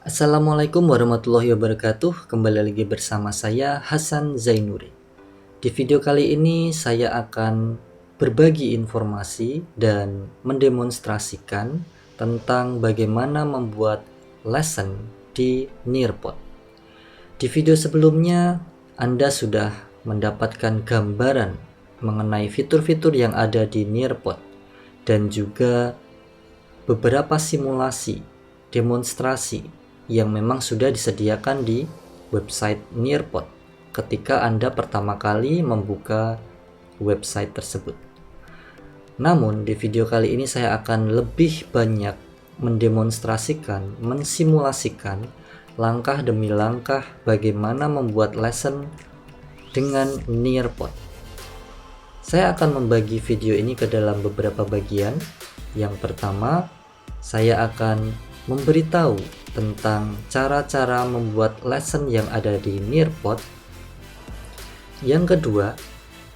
Assalamualaikum warahmatullahi wabarakatuh. Kembali lagi bersama saya Hasan Zainuri. Di video kali ini saya akan berbagi informasi dan mendemonstrasikan tentang bagaimana membuat lesson di Nearpod. Di video sebelumnya Anda sudah mendapatkan gambaran mengenai fitur-fitur yang ada di Nearpod dan juga beberapa simulasi demonstrasi yang memang sudah disediakan di website Nearpod ketika Anda pertama kali membuka website tersebut. Namun di video kali ini saya akan lebih banyak mendemonstrasikan, mensimulasikan langkah demi langkah bagaimana membuat lesson dengan Nearpod. Saya akan membagi video ini ke dalam beberapa bagian. Yang pertama, saya akan memberitahu tentang cara-cara membuat lesson yang ada di Nearpod. Yang kedua,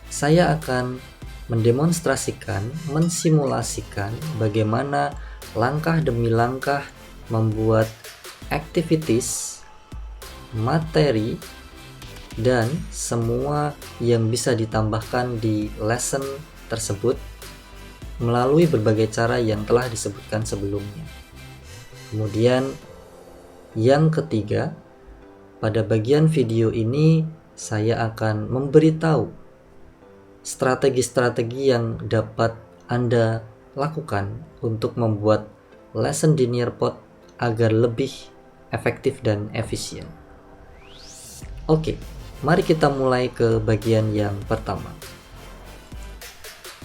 saya akan mendemonstrasikan, mensimulasikan bagaimana langkah demi langkah membuat activities, materi, dan semua yang bisa ditambahkan di lesson tersebut melalui berbagai cara yang telah disebutkan sebelumnya. Kemudian yang ketiga, pada bagian video ini saya akan memberitahu strategi-strategi yang dapat Anda lakukan untuk membuat lesson di Nearpod agar lebih efektif dan efisien. Oke, mari kita mulai ke bagian yang pertama.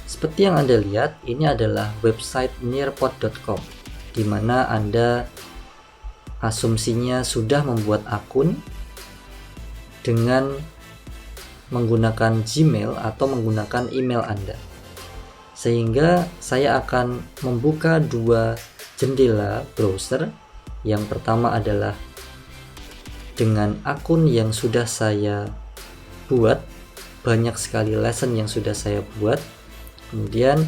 Seperti yang Anda lihat, ini adalah website nearpod.com, di mana Anda asumsinya sudah membuat akun dengan menggunakan Gmail atau menggunakan email Anda. Sehingga saya akan membuka dua jendela browser. Yang pertama adalah dengan akun yang sudah saya buat, banyak sekali lesson yang sudah saya buat. Kemudian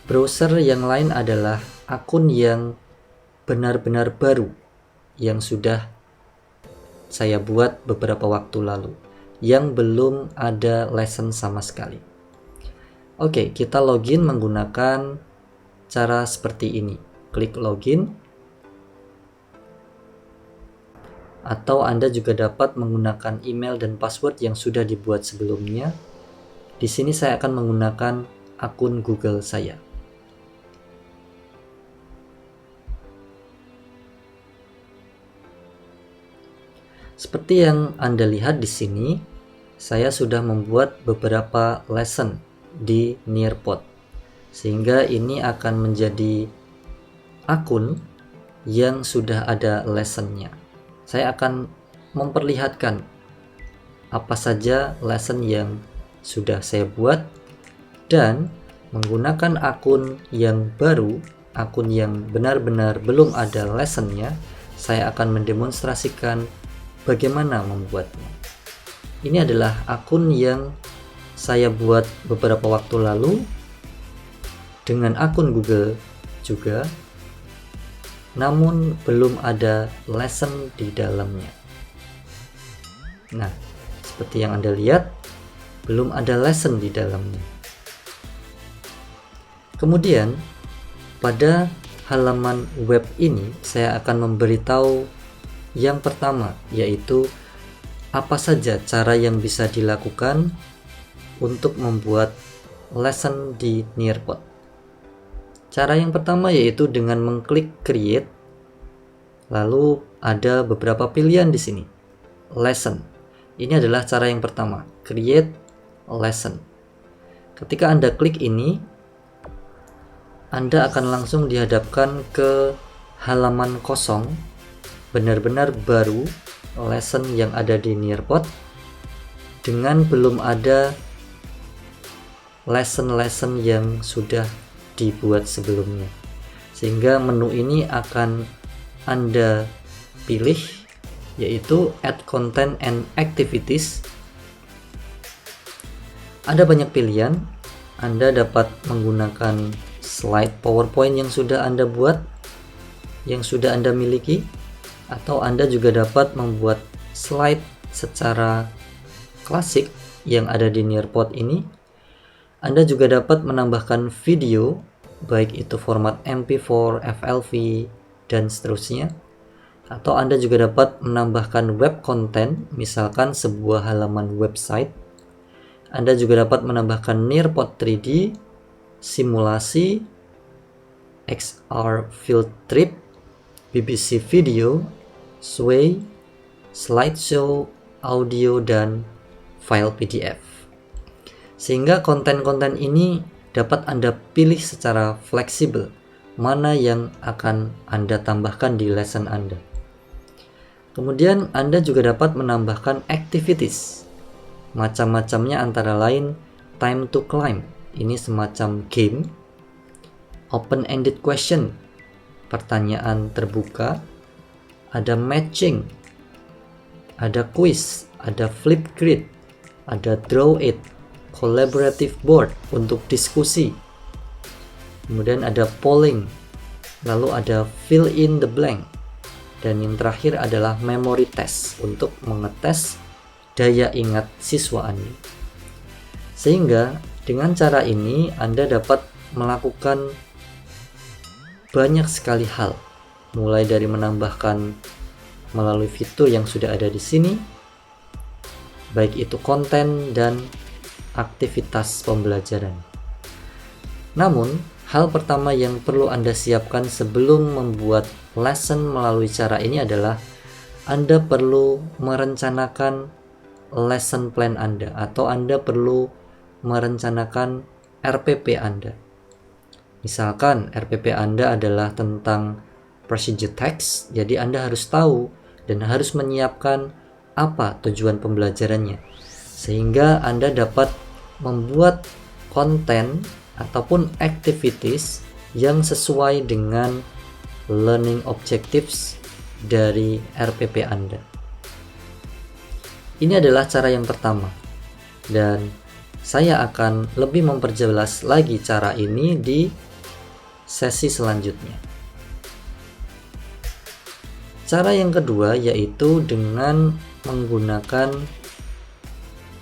browser yang lain adalah akun yang benar-benar baru yang sudah saya buat beberapa waktu lalu, yang belum ada lesson sama sekali. Oke, kita login menggunakan cara seperti ini. Klik login, atau Anda juga dapat menggunakan email dan password yang sudah dibuat sebelumnya. Di sini saya akan menggunakan akun Google saya. Seperti yang Anda lihat di sini, saya sudah membuat beberapa lesson di Nearpod, sehingga ini akan menjadi akun yang sudah ada lessonnya. Saya akan memperlihatkan apa saja lesson yang sudah saya buat, dan menggunakan akun yang baru, akun yang benar-benar belum ada lessonnya, saya akan mendemonstrasikan bagaimana membuatnya. Ini adalah akun yang saya buat beberapa waktu lalu dengan akun Google juga, namun belum ada lesson di dalamnya. Nah, seperti yang Anda lihat, belum ada lesson di dalamnya. Kemudian, pada halaman web ini saya akan memberitahu yang pertama, yaitu apa saja cara yang bisa dilakukan untuk membuat lesson di Nearpod. Cara yang pertama yaitu dengan mengklik create, lalu ada beberapa pilihan di sini. Lesson. Ini adalah cara yang pertama, create lesson. Ketika Anda klik ini, Anda akan langsung dihadapkan ke halaman kosong, benar-benar baru, lesson yang ada di Nearpod, dengan belum ada lesson-lesson yang sudah dibuat sebelumnya. Sehingga menu ini akan Anda pilih, yaitu Add Content and Activities. Ada banyak pilihan. Anda dapat menggunakan slide PowerPoint yang sudah Anda buat, yang sudah Anda miliki, atau Anda juga dapat membuat slide secara klasik yang ada di Nearpod ini. Anda juga dapat menambahkan video, baik itu format MP4, FLV, dan seterusnya. Atau Anda juga dapat menambahkan web content, misalkan sebuah halaman website. Anda juga dapat menambahkan Nearpod 3D, simulasi, XR field trip, BBC video, Sway, slideshow, audio, dan file PDF. Sehingga konten-konten ini dapat Anda pilih secara fleksibel mana yang akan Anda tambahkan di lesson Anda. Kemudian Anda juga dapat menambahkan activities. Macam-macamnya antara lain time to climb, ini semacam game, open-ended question, pertanyaan terbuka, ada matching, ada quiz, ada flip grid, ada draw it, collaborative board untuk diskusi, kemudian ada polling, lalu ada fill in the blank, dan yang terakhir adalah memory test untuk mengetes daya ingat siswa Anda. Sehingga dengan cara ini Anda dapat melakukan banyak sekali hal, mulai dari menambahkan melalui fitur yang sudah ada di sini, baik itu konten dan aktivitas pembelajaran. Namun, hal pertama yang perlu Anda siapkan sebelum membuat lesson melalui cara ini adalah Anda perlu merencanakan lesson plan Anda, atau Anda perlu merencanakan RPP Anda. Misalkan RPP Anda adalah tentang procedure text, jadi Anda harus tahu dan harus menyiapkan apa tujuan pembelajarannya, sehingga Anda dapat membuat konten ataupun activities yang sesuai dengan learning objectives dari RPP Anda. Ini adalah cara yang pertama, dan saya akan lebih memperjelas lagi cara ini di sesi selanjutnya. Cara yang kedua yaitu dengan menggunakan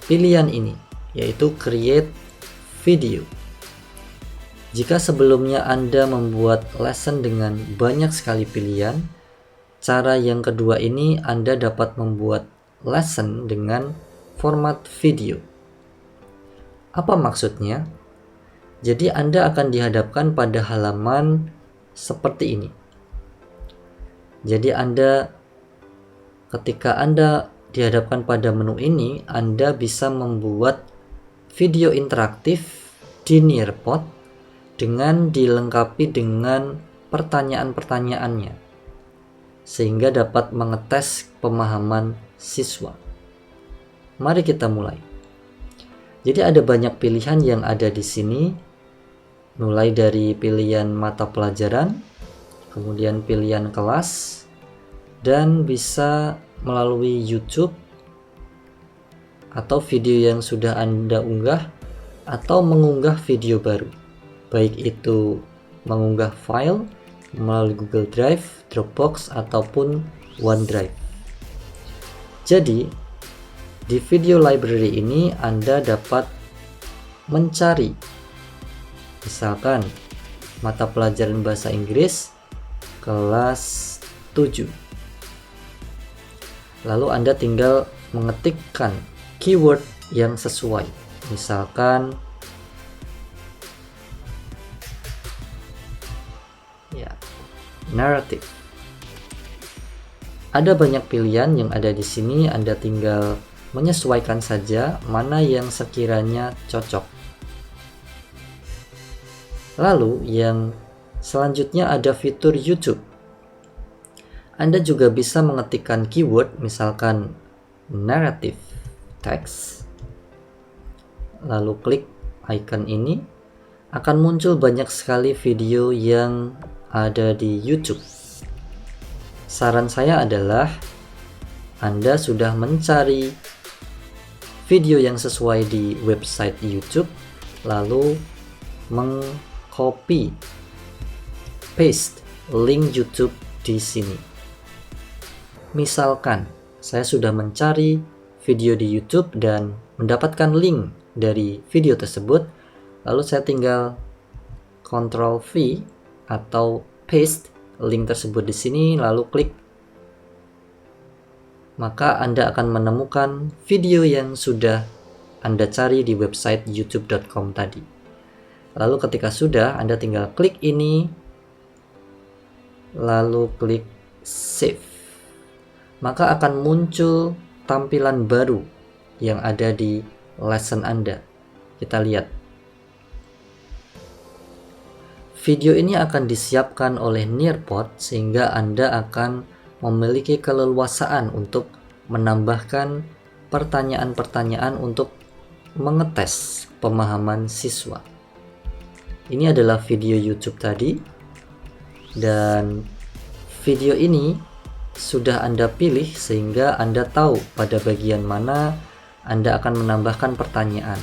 pilihan ini, yaitu create video. Jika sebelumnya Anda membuat lesson dengan banyak sekali pilihan, cara yang kedua ini Anda dapat membuat lesson dengan format video. Apa maksudnya? Jadi Anda akan dihadapkan pada halaman seperti ini. Jadi ketika Anda dihadapkan pada menu ini, Anda bisa membuat video interaktif di Nearpod dengan dilengkapi dengan pertanyaan-pertanyaannya, sehingga dapat mengetes pemahaman siswa. Mari kita mulai. Jadi ada banyak pilihan yang ada di sini, mulai dari pilihan mata pelajaran, kemudian pilihan kelas, dan bisa melalui YouTube atau video yang sudah Anda unggah, atau mengunggah video baru, baik itu mengunggah file melalui Google Drive, Dropbox, ataupun OneDrive. Jadi di video library ini Anda dapat mencari misalkan mata pelajaran bahasa Inggris kelas 7. Lalu Anda tinggal mengetikkan keyword yang sesuai. Misalkan narrative. Ada banyak pilihan yang ada di sini, Anda tinggal menyesuaikan saja mana yang sekiranya cocok. Lalu yang selanjutnya ada fitur YouTube. Anda juga bisa mengetikkan keyword, misalkan narrative text, lalu klik icon ini, akan muncul banyak sekali video yang ada di YouTube. Saran saya adalah Anda sudah mencari video yang sesuai di website YouTube, lalu mengcopy paste link YouTube di sini. Misalkan saya sudah mencari video di YouTube dan mendapatkan link dari video tersebut, lalu saya tinggal Ctrl V atau paste link tersebut di sini, lalu klik, maka Anda akan menemukan video yang sudah Anda cari di website youtube.com tadi. Lalu ketika sudah, Anda tinggal klik ini, lalu klik save. Maka akan muncul tampilan baru yang ada di lesson Anda. Kita lihat. Video ini akan disiapkan oleh Nearpod sehingga Anda akan memiliki keleluasaan untuk menambahkan pertanyaan-pertanyaan untuk mengetes pemahaman siswa. Ini adalah video YouTube tadi, dan video ini sudah Anda pilih sehingga Anda tahu pada bagian mana Anda akan menambahkan pertanyaan.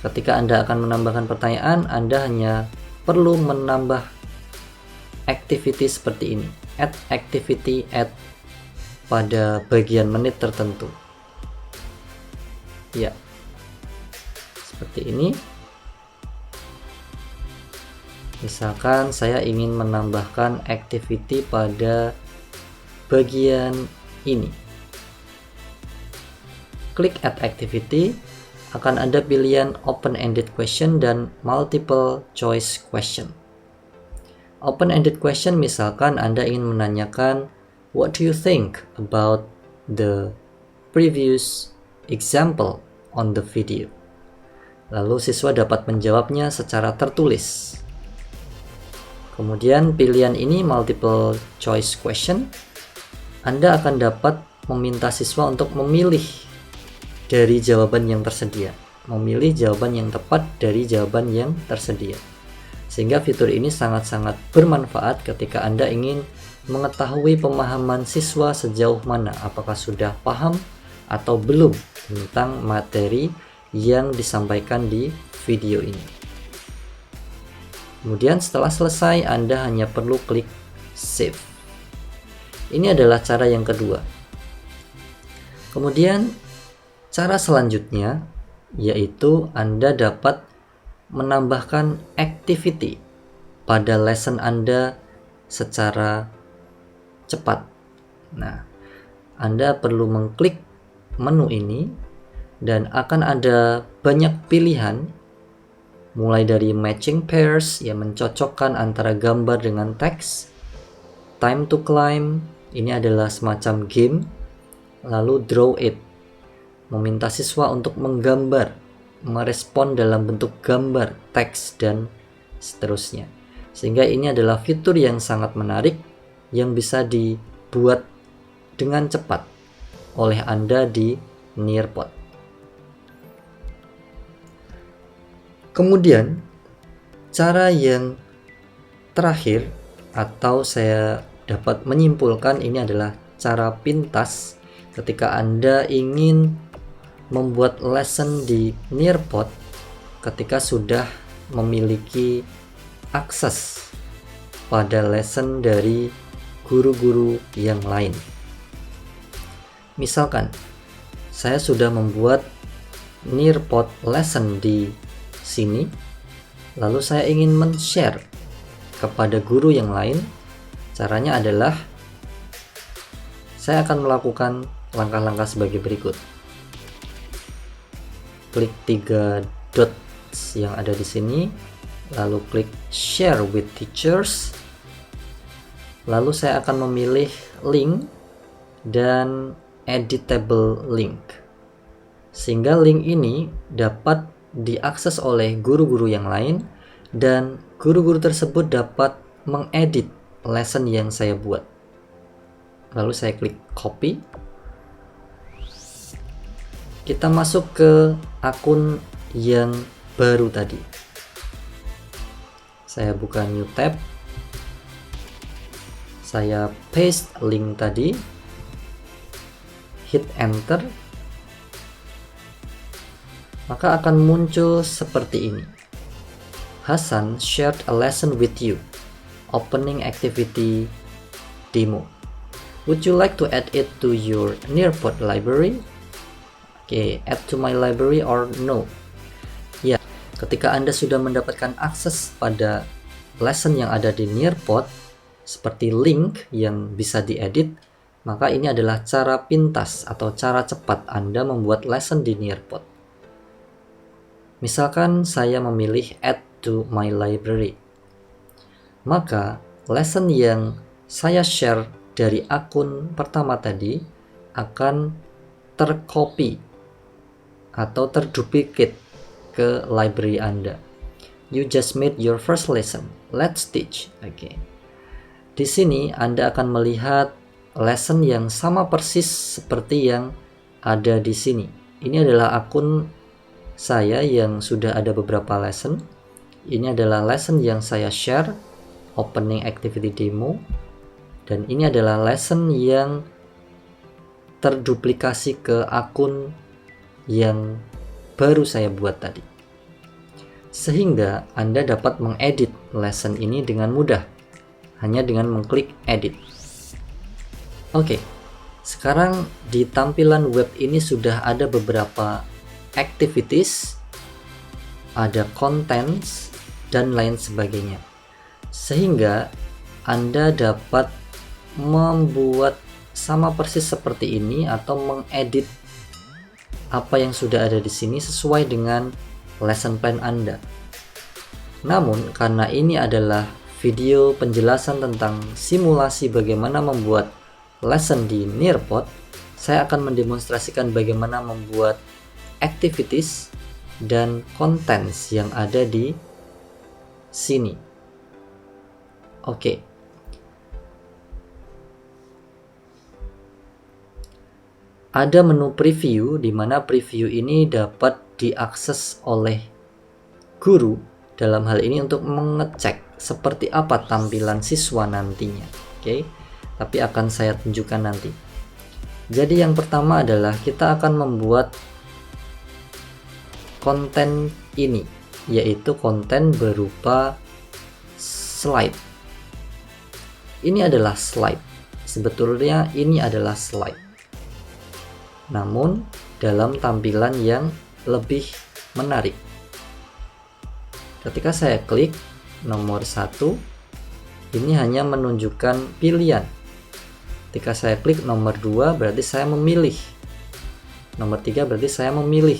Ketika Anda akan menambahkan pertanyaan, Anda hanya perlu menambah activity seperti ini, add activity at pada bagian menit tertentu. Ya, seperti ini. Misalkan saya ingin menambahkan activity pada bagian ini. Klik add activity, akan ada pilihan open-ended question dan multiple choice question. Open-ended question misalkan Anda ingin menanyakan, what do you think about the previous example on the video? Lalu siswa dapat menjawabnya secara tertulis. Kemudian pilihan ini multiple choice question, Anda akan dapat meminta siswa untuk memilih dari jawaban yang tersedia, memilih jawaban yang tepat dari jawaban yang tersedia. Sehingga fitur ini sangat-sangat bermanfaat ketika Anda ingin mengetahui pemahaman siswa sejauh mana, apakah sudah paham atau belum tentang materi yang disampaikan di video ini. Kemudian setelah selesai, Anda hanya perlu klik save. Ini adalah cara yang kedua. Kemudian cara selanjutnya yaitu Anda dapat menambahkan activity pada lesson Anda secara cepat. Nah, Anda perlu mengklik menu ini dan akan ada banyak pilihan, mulai dari matching pairs yang mencocokkan antara gambar dengan teks, time to climb, ini adalah semacam game, lalu draw it, meminta siswa untuk menggambar, merespon dalam bentuk gambar, teks, dan seterusnya. Sehingga ini adalah fitur yang sangat menarik yang bisa dibuat dengan cepat oleh Anda di Nearpod. Kemudian, cara yang terakhir atau saya dapat menyimpulkan ini adalah cara pintas ketika Anda ingin membuat lesson di Nearpod ketika sudah memiliki akses pada lesson dari guru-guru yang lain. Misalkan saya sudah membuat Nearpod lesson di sini, lalu saya ingin men-share kepada guru yang lain. Caranya adalah saya akan melakukan langkah-langkah sebagai berikut. Klik 3 dots yang ada di sini, lalu klik share with teachers, lalu saya akan memilih link dan editable link, sehingga link ini dapat diakses oleh guru-guru yang lain dan guru-guru tersebut dapat mengedit lesson yang saya buat. Lalu saya klik copy. Kita masuk ke akun yang baru tadi. Saya buka new tab. Saya paste link tadi. Hit enter. Maka akan muncul seperti ini. Hasan shared a lesson with you. Opening activity demo. Would you like to add it to your Nearpod library? Oke, add to my library or no? Ya, ketika Anda sudah mendapatkan akses pada lesson yang ada di Nearpod, seperti link yang bisa diedit, maka ini adalah cara pintas atau cara cepat Anda membuat lesson di Nearpod. Misalkan saya memilih add to my library, maka lesson yang saya share dari akun pertama tadi akan tercopy atau terduplicate ke library Anda. You just made your first lesson. Let's teach. Oke. Di sini Anda akan melihat lesson yang sama persis seperti yang ada di sini. Ini adalah akun saya yang sudah ada beberapa lesson. Ini adalah lesson yang saya share, opening activity demo. Dan ini adalah lesson yang terduplikasi ke akun yang baru saya buat tadi. Sehingga Anda dapat mengedit lesson ini dengan mudah, hanya dengan mengklik edit. Oke, sekarang di tampilan web ini sudah ada beberapa activities, ada contents, dan lain sebagainya. Sehingga Anda dapat membuat sama persis seperti ini atau mengedit apa yang sudah ada di sini sesuai dengan lesson plan Anda. Namun karena ini adalah video penjelasan tentang simulasi bagaimana membuat lesson di Nearpod, saya akan mendemonstrasikan bagaimana membuat activities dan contents yang ada di sini. Oke. Ada menu preview, di mana preview ini dapat diakses oleh guru dalam hal ini untuk mengecek seperti apa tampilan siswa nantinya. Oke, tapi akan saya tunjukkan nanti. Jadi yang pertama adalah kita akan membuat konten ini, yaitu konten berupa slide. Ini adalah slide. Sebetulnya ini adalah slide, namun dalam tampilan yang lebih menarik. Ketika saya klik nomor 1, ini hanya menunjukkan pilihan. Ketika saya klik nomor 2, berarti saya memilih. Nomor 3 berarti saya memilih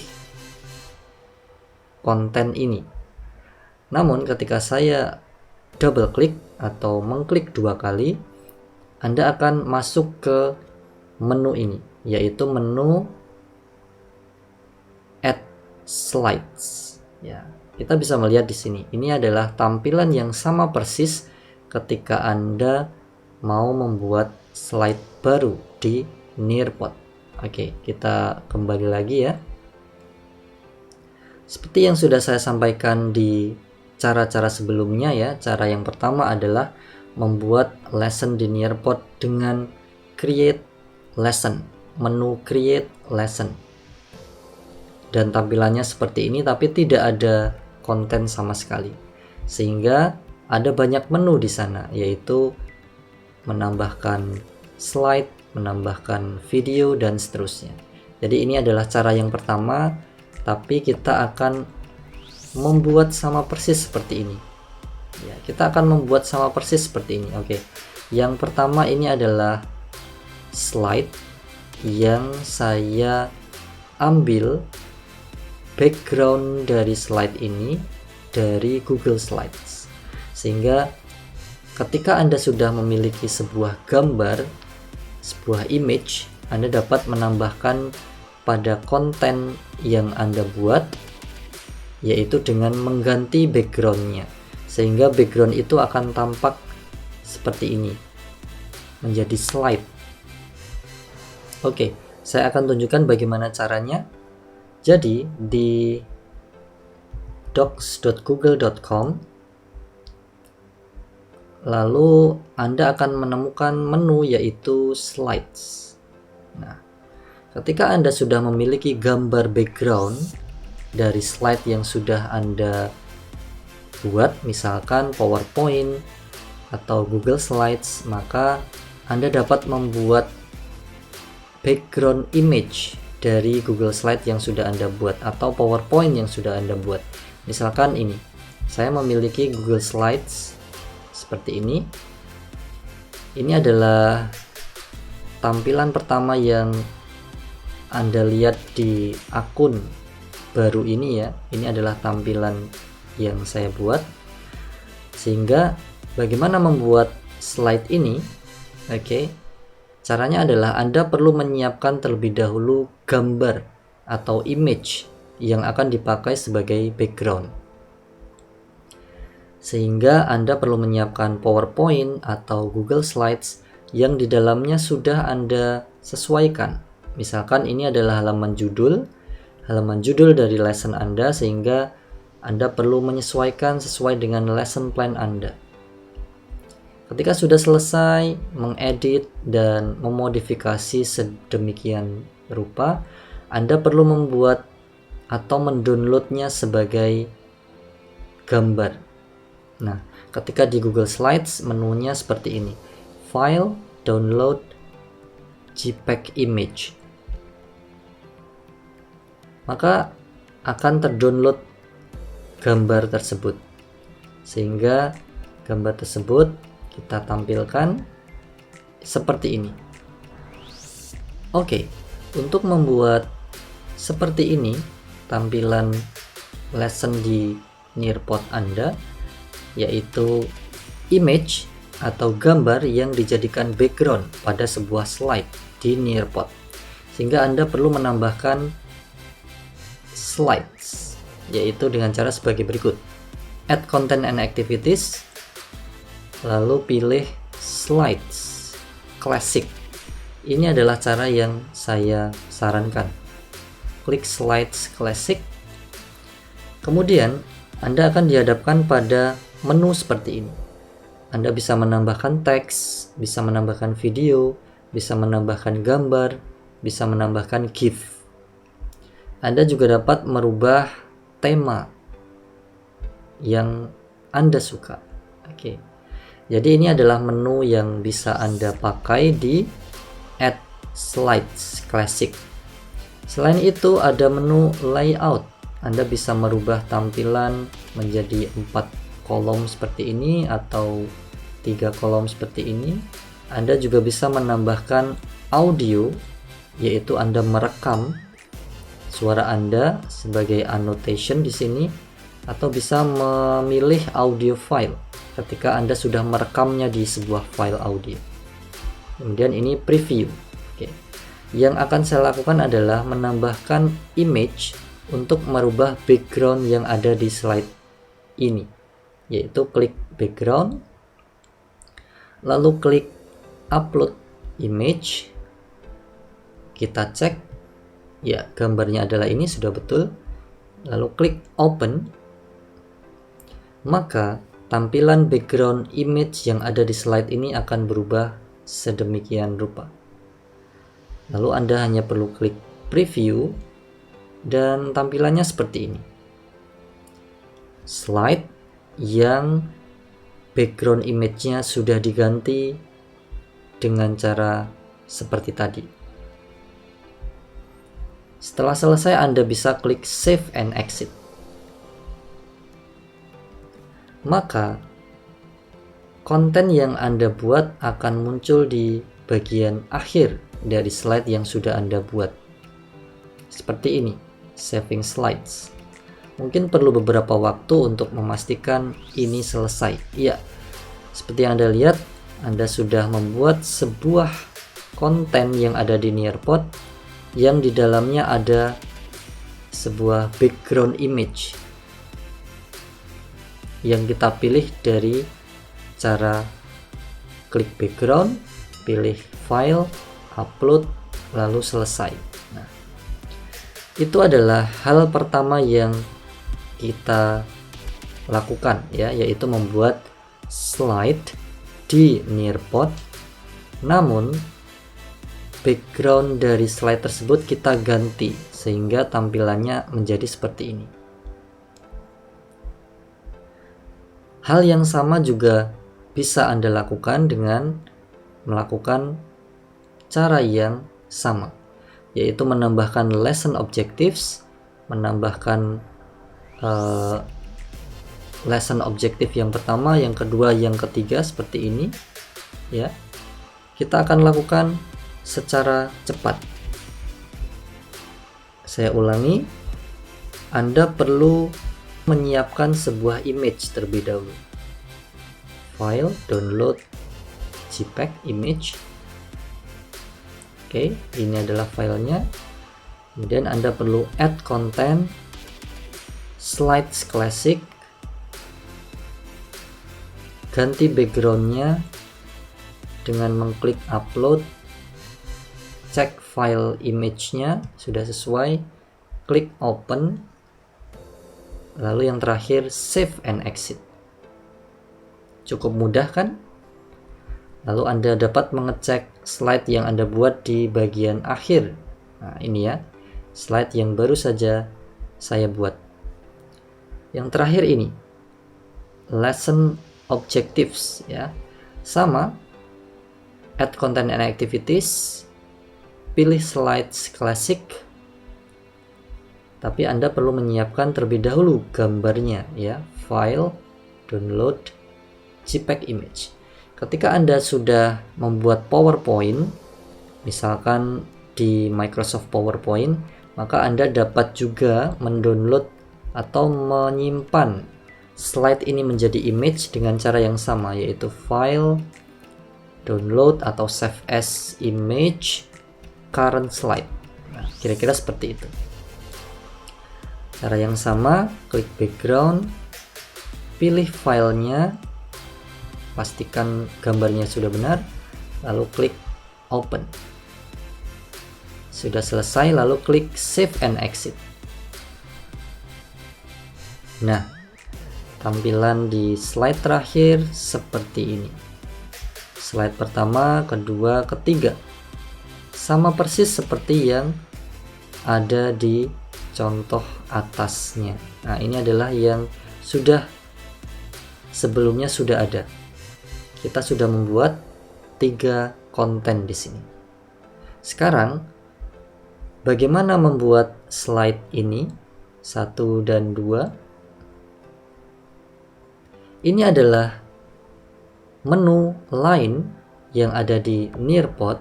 konten ini. Namun ketika saya double klik atau mengklik 2 kali, Anda akan masuk ke menu ini, yaitu menu Add Slides. Ya, kita bisa melihat di sini. Ini adalah tampilan yang sama persis ketika Anda mau membuat slide baru di Nearpod. Oke, kita kembali lagi ya. Seperti yang sudah saya sampaikan di cara-cara sebelumnya ya. Cara yang pertama adalah membuat lesson di Nearpod dengan create lesson, menu create lesson, dan tampilannya seperti ini tapi tidak ada konten sama sekali, sehingga ada banyak menu di sana, yaitu menambahkan slide, menambahkan video, dan seterusnya. Jadi ini adalah cara yang pertama, tapi kita akan membuat sama persis seperti ini ya, kita akan membuat sama persis seperti ini. Oke, yang pertama ini adalah slide yang saya ambil background dari slide ini dari Google Slides, sehingga ketika Anda sudah memiliki sebuah gambar, sebuah image, Anda dapat menambahkan pada konten yang Anda buat, yaitu dengan mengganti backgroundnya, sehingga background itu akan tampak seperti ini, menjadi slide. Oke, saya akan tunjukkan bagaimana caranya. Jadi di docs.google.com, lalu Anda akan menemukan menu yaitu slides. Nah, ketika Anda sudah memiliki gambar background dari slide yang sudah Anda buat, misalkan PowerPoint atau Google Slides, maka Anda dapat membuat background image dari Google Slide yang sudah Anda buat atau PowerPoint yang sudah Anda buat. Misalkan ini, saya memiliki Google Slides seperti ini. Ini adalah tampilan pertama yang Anda lihat di akun baru ini ya. Ini adalah tampilan yang saya buat. Sehingga bagaimana membuat slide ini? Oke. Caranya adalah Anda perlu menyiapkan terlebih dahulu gambar atau image yang akan dipakai sebagai background. Sehingga Anda perlu menyiapkan PowerPoint atau Google Slides yang di dalamnya sudah Anda sesuaikan. Misalkan ini adalah halaman judul dari lesson Anda, sehingga Anda perlu menyesuaikan sesuai dengan lesson plan Anda. Ketika sudah selesai mengedit dan memodifikasi sedemikian rupa, Anda perlu membuat atau mendownloadnya sebagai gambar. Nah, ketika di Google Slides menunya seperti ini. File, download, JPEG image. Maka akan terdownload gambar tersebut. Sehingga gambar tersebut kita tampilkan seperti ini. Oke, untuk membuat seperti ini tampilan lesson di Nearpod Anda, yaitu image atau gambar yang dijadikan background pada sebuah slide di Nearpod. Sehingga Anda perlu menambahkan slides, yaitu dengan cara sebagai berikut. Add content and activities, lalu pilih slides classic. Ini adalah cara yang saya sarankan. Klik slides classic. Kemudian Anda akan dihadapkan pada menu seperti ini. Anda bisa menambahkan teks, bisa menambahkan video, bisa menambahkan gambar, bisa menambahkan GIF. Anda juga dapat merubah tema yang Anda suka. Oke. Jadi ini adalah menu yang bisa Anda pakai di Add Slides Classic. Selain itu ada menu layout. Anda bisa merubah tampilan menjadi 4 kolom seperti ini atau 3 kolom seperti ini. Anda juga bisa menambahkan audio, yaitu Anda merekam suara Anda sebagai annotation di sini, atau bisa memilih audio file ketika Anda sudah merekamnya di sebuah file audio. Kemudian ini preview. Oke. Yang akan saya lakukan adalah menambahkan image untuk merubah background yang ada di slide ini, yaitu klik background, lalu klik upload image. Kita cek ya, gambarnya adalah ini, sudah betul. Lalu klik open. Maka tampilan background image yang ada di slide ini akan berubah sedemikian rupa. Lalu Anda hanya perlu klik preview dan tampilannya seperti ini. Slide yang background image-nya sudah diganti dengan cara seperti tadi. Setelah selesai, Anda bisa klik save and exit. Maka konten yang Anda buat akan muncul di bagian akhir dari slide yang sudah Anda buat. Seperti ini, saving slides. Mungkin perlu beberapa waktu untuk memastikan ini selesai. Ya, seperti yang Anda lihat, Anda sudah membuat sebuah konten yang ada di Nearpod yang di dalamnya ada sebuah background image yang kita pilih dari cara klik background, pilih file, upload, lalu selesai. Nah, itu adalah hal pertama yang kita lakukan ya, yaitu membuat slide di Nearpod. Namun background dari slide tersebut kita ganti sehingga tampilannya menjadi seperti ini. Hal yang sama juga bisa Anda lakukan dengan melakukan cara yang sama, yaitu menambahkan lesson objectives, menambahkan lesson objective yang pertama, yang kedua, yang ketiga, seperti ini ya. Kita akan lakukan secara cepat. Saya ulangi, Anda perlu menyiapkan sebuah image terlebih dahulu. File, download JPEG image. Oke, ini adalah filenya. Kemudian Anda perlu add content, slides classic, ganti backgroundnya dengan mengklik upload, cek file image-nya sudah sesuai, klik open, lalu yang terakhir save and exit. Cukup mudah kan? Lalu Anda dapat mengecek slide yang Anda buat di bagian akhir. Nah, ini ya, slide yang baru saja saya buat. Yang terakhir ini, lesson objectives ya. Sama, add content and activities, pilih slides classic. Tapi Anda perlu menyiapkan terlebih dahulu gambarnya ya, file, download JPEG image. Ketika Anda sudah membuat PowerPoint, misalkan di Microsoft PowerPoint, maka Anda dapat juga mendownload atau menyimpan slide ini menjadi image dengan cara yang sama, yaitu file, download atau save as image, current slide. Nah, kira-kira seperti itu. Cara yang sama, klik background, pilih filenya, pastikan gambarnya sudah benar, lalu klik open. Sudah selesai, lalu klik save and exit. Nah, tampilan di slide terakhir seperti ini. Slide pertama, kedua, ketiga sama persis seperti yang ada di contoh atasnya. Nah, ini adalah yang sebelumnya sudah ada. Kita sudah membuat 3 konten di sini. Sekarang bagaimana membuat slide ini 1 dan 2? Ini adalah menu lain yang ada di Nearpod,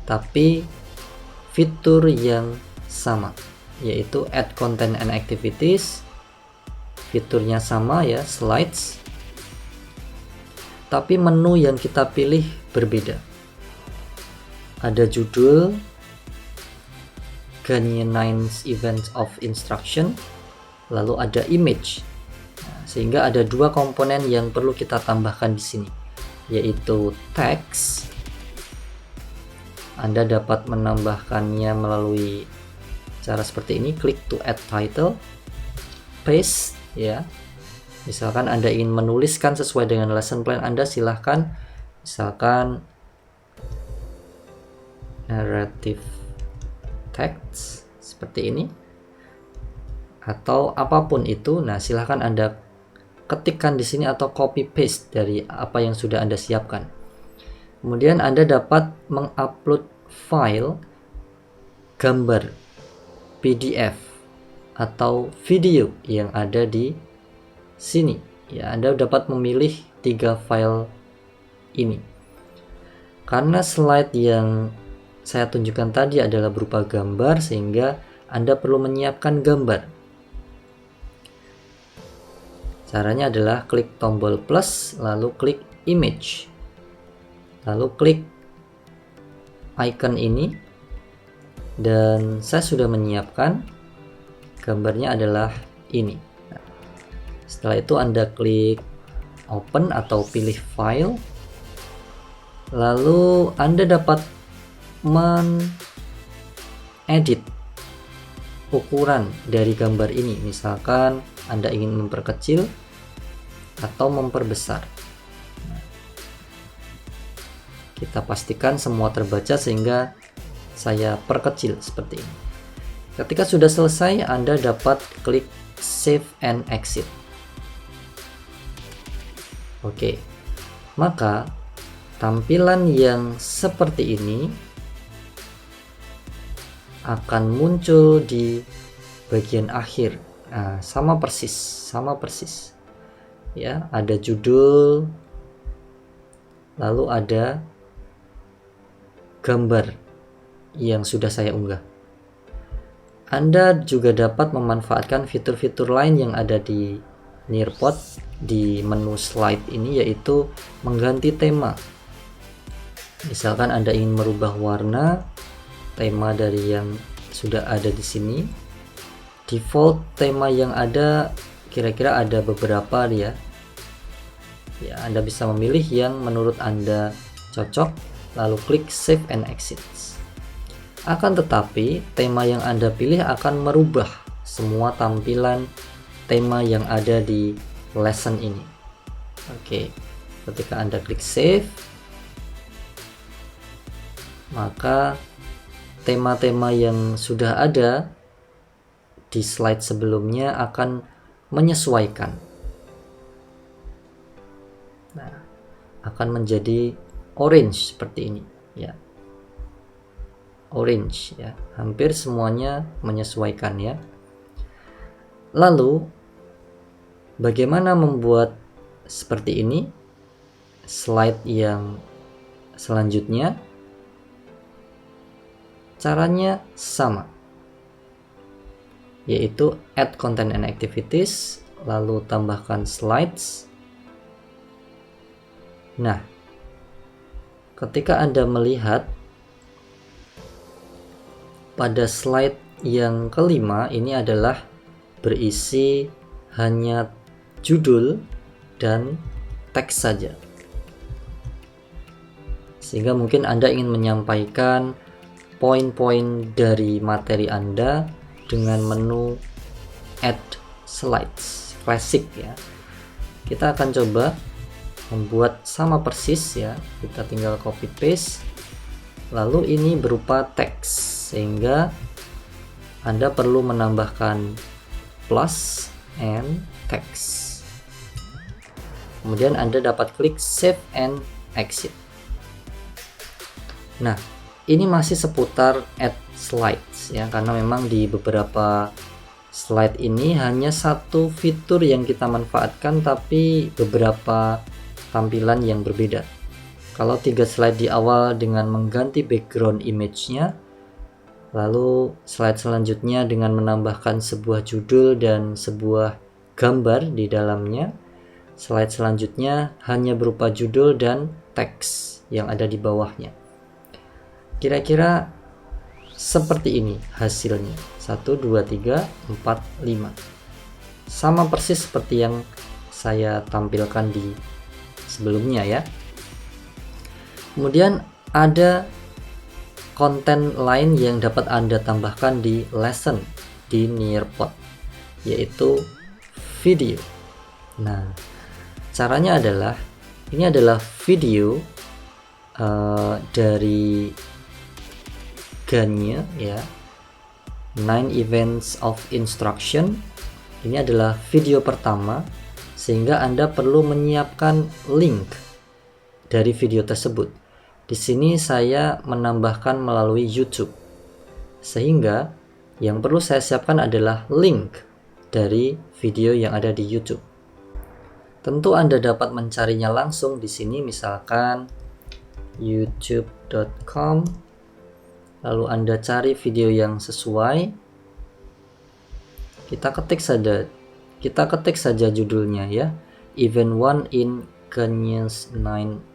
tapi fitur yang sama, yaitu add content and activities. Fiturnya sama ya, slides, tapi menu yang kita pilih berbeda. Ada judul, Canines Events of Instruction, lalu ada image. Sehingga ada 2 komponen yang perlu kita tambahkan di sini, yaitu text. Anda dapat menambahkannya melalui cara seperti ini, klik to add title, paste ya. Misalkan Anda ingin menuliskan sesuai dengan lesson plan Anda, silahkan, misalkan narrative text seperti ini atau apapun itu. Nah, silahkan Anda ketikkan di sini atau copy paste dari apa yang sudah Anda siapkan. Kemudian Anda dapat mengupload file gambar, PDF atau video yang ada di sini. Ya, Anda dapat memilih 3 file ini. Karena slide yang saya tunjukkan tadi adalah berupa gambar, sehingga Anda perlu menyiapkan gambar. Caranya adalah klik tombol plus, lalu klik image, lalu klik icon ini, dan saya sudah menyiapkan gambarnya adalah ini. Nah, setelah itu Anda klik open atau pilih file, lalu Anda dapat mengedit ukuran dari gambar ini. Misalkan Anda ingin memperkecil atau memperbesar. Nah, kita pastikan semua terbaca sehingga saya perkecil seperti ini. Ketika sudah selesai, Anda dapat klik save and exit. Oke, maka tampilan yang seperti ini akan muncul di bagian akhir. Nah, sama persis ya, ada judul, lalu ada gambar yang sudah saya unggah. Anda juga dapat memanfaatkan fitur-fitur lain yang ada di Nearpod di menu slide ini, yaitu mengganti tema. Misalkan Anda ingin merubah warna tema dari yang sudah ada di sini. Default tema yang ada kira-kira ada beberapa ya. Ya, Anda bisa memilih yang menurut Anda cocok, lalu klik Save and Exit. Akan tetapi, tema yang Anda pilih akan merubah semua tampilan tema yang ada di lesson ini. Oke, ketika Anda klik Save, maka tema-tema yang sudah ada di slide sebelumnya akan menyesuaikan. Nah, akan menjadi orange seperti ini ya. Orange ya, hampir semuanya menyesuaikan ya. Lalu bagaimana membuat seperti ini? Slide yang selanjutnya caranya sama, yaitu add content and activities, lalu tambahkan slides. Nah, ketika Anda melihat pada slide yang kelima, ini adalah berisi hanya judul dan teks saja. Sehingga mungkin Anda ingin menyampaikan poin-poin dari materi Anda dengan menu Add Slides Classic ya. Kita akan coba membuat sama persis ya. Kita tinggal copy paste. Lalu ini berupa teks, sehingga Anda perlu menambahkan plus and text. Kemudian Anda dapat klik Save and Exit. Nah, ini masih seputar add slides ya, karena memang di beberapa slide ini hanya satu fitur yang kita manfaatkan, tapi beberapa tampilan yang berbeda. Kalau 3 slide di awal dengan mengganti background image-nya, lalu slide selanjutnya dengan menambahkan sebuah judul dan sebuah gambar di dalamnya, slide selanjutnya hanya berupa judul dan teks yang ada di bawahnya. Kira-kira seperti ini hasilnya. 1, 2, 3, 4, 5. Sama persis seperti yang saya tampilkan di sebelumnya ya. Kemudian ada konten lain yang dapat Anda tambahkan di lesson di Nearpod, yaitu video. Nah, caranya adalah ini adalah video dari Ganye ya, 9 Events of Instruction. Ini adalah video pertama, sehingga Anda perlu menyiapkan link dari video tersebut. Di sini saya menambahkan melalui YouTube, sehingga yang perlu saya siapkan adalah link dari video yang ada di YouTube. Tentu Anda dapat mencarinya langsung di sini, misalkan youtube.com, lalu Anda cari video yang sesuai. Kita ketik saja judulnya ya, Event 1 in Ganye's 9.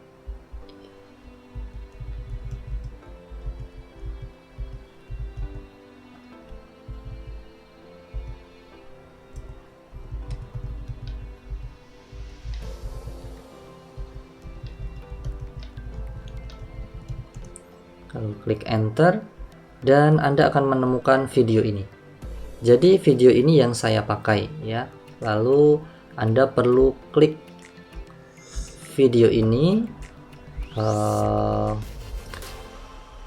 Lalu klik enter dan Anda akan menemukan video ini. Jadi video ini yang saya pakai ya. Lalu Anda perlu klik video ini,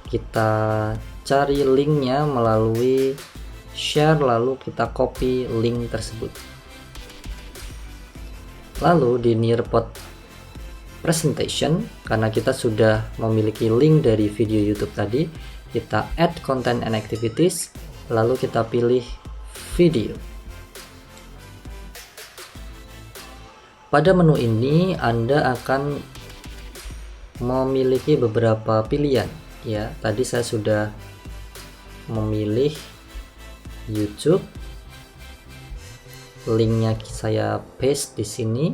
kita cari linknya melalui share, lalu kita copy link tersebut. Lalu di Nearpod presentation, karena kita sudah memiliki link dari video YouTube tadi. Kita add content and activities, lalu kita pilih video. Pada menu ini Anda akan memiliki beberapa pilihan ya. Tadi saya sudah memilih YouTube, linknya saya paste di sini,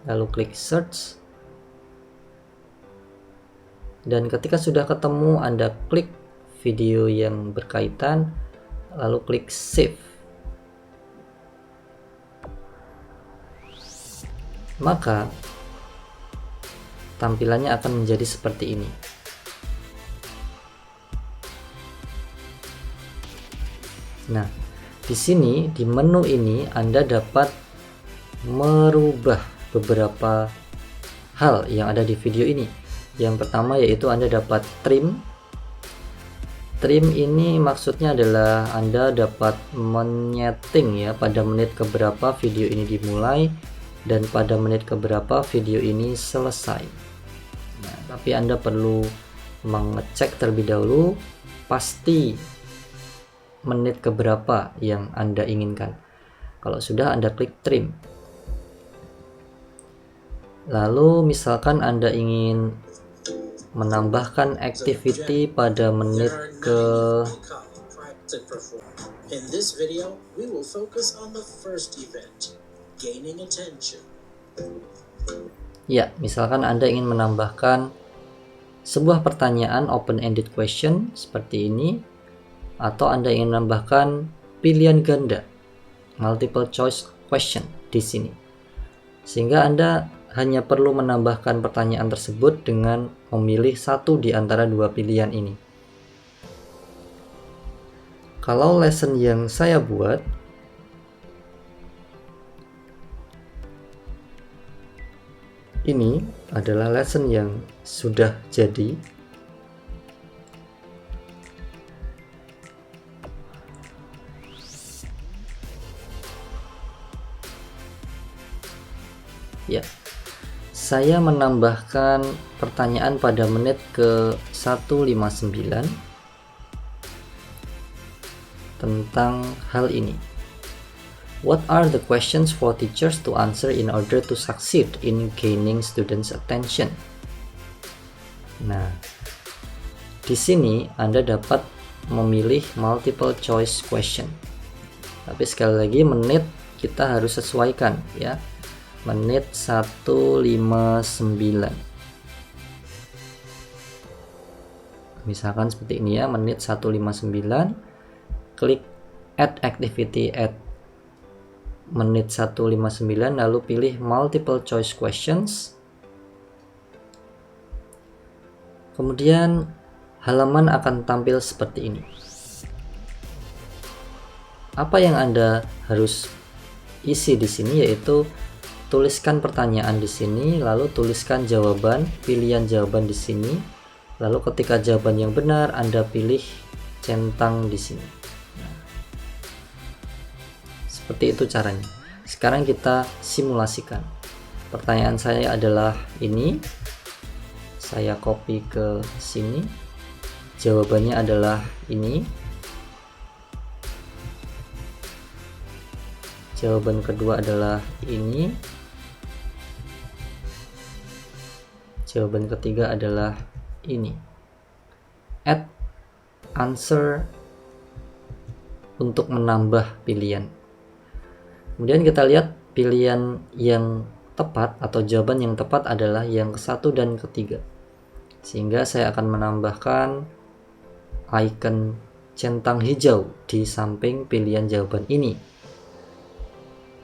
lalu klik search, dan ketika sudah ketemu Anda klik video yang berkaitan, lalu klik save. Maka tampilannya akan menjadi seperti ini. Nah, di sini di menu ini Anda dapat merubah beberapa hal yang ada di video ini. Yang pertama yaitu Anda dapat trim. Trim ini maksudnya adalah Anda dapat menyeting ya pada menit keberapa video ini dimulai dan pada menit keberapa video ini selesai. Nah, tapi Anda perlu mengecek terlebih dahulu pasti menit keberapa yang Anda inginkan. Kalau sudah, Anda klik trim. Lalu misalkan Anda ingin menambahkan activity pada menit ke In this video, we will focus on the first event, gaining attention. Ya, misalkan Anda ingin menambahkan sebuah pertanyaan open-ended question seperti ini, atau Anda ingin menambahkan pilihan ganda multiple choice question di sini. Sehingga Anda hanya perlu menambahkan pertanyaan tersebut dengan memilih satu di antara dua pilihan ini. Kalau lesson yang saya buat, ini adalah lesson yang sudah jadi. Ya, saya menambahkan pertanyaan pada menit ke 159 tentang hal ini. What are the questions for teachers to answer in order to succeed in gaining students' attention? Nah, di sini Anda dapat memilih multiple choice question. Tapi sekali lagi menit kita harus sesuaikan ya. Menit 159. Misalkan seperti ini ya, menit 159. Klik add activity at menit 159, lalu pilih multiple choice questions. Kemudian halaman akan tampil seperti ini. Apa yang Anda harus isi di sini yaitu tuliskan pertanyaan di sini, lalu tuliskan jawaban, pilihan jawaban di sini. Lalu ketika jawaban yang benar, Anda pilih centang di sini. Seperti itu caranya. Sekarang kita simulasikan. Pertanyaan saya adalah ini. Saya copy ke sini. Jawabannya adalah ini. Jawaban kedua adalah ini. Jawaban ketiga adalah ini. Add answer untuk menambah pilihan. Kemudian kita lihat pilihan yang tepat atau jawaban yang tepat adalah yang ke-1 dan ke-3. Sehingga saya akan menambahkan icon centang hijau di samping pilihan jawaban ini.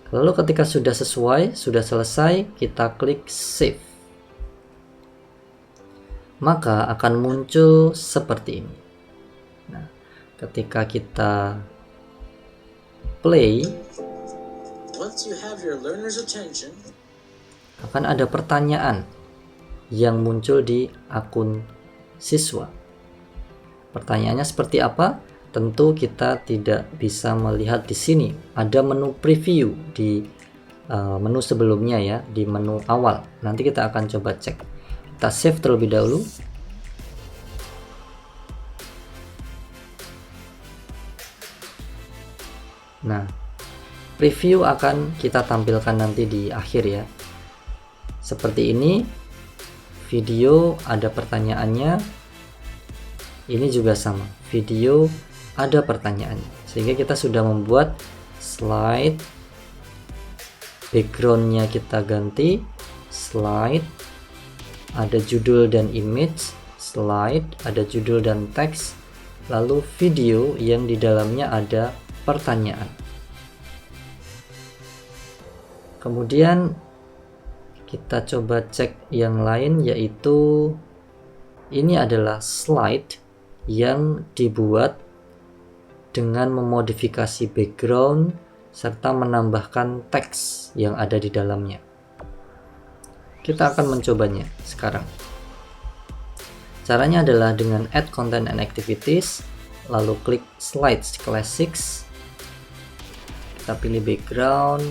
Lalu ketika sudah sesuai, sudah selesai, kita klik save. Maka akan muncul seperti ini. Nah, ketika kita play, Once you have your learner's attention, akan ada pertanyaan yang muncul di akun siswa. Pertanyaannya seperti apa? Tentu kita tidak bisa melihat di sini. Ada menu preview di menu sebelumnya ya, di menu awal. Nanti kita akan coba cek. Kita save terlebih dahulu. Nah, preview akan kita tampilkan nanti di akhir ya. Seperti ini, video ada pertanyaannya. Ini juga sama, video ada pertanyaannya. Sehingga kita sudah membuat slide, backgroundnya kita ganti, slide, ada judul dan image, slide, ada judul dan teks, lalu video yang di dalamnya ada pertanyaan. Kemudian kita coba cek yang lain, yaitu ini adalah slide yang dibuat dengan memodifikasi background serta menambahkan teks yang ada di dalamnya. Kita akan mencobanya sekarang. Caranya adalah dengan add content and activities, lalu klik slides classics, kita pilih background,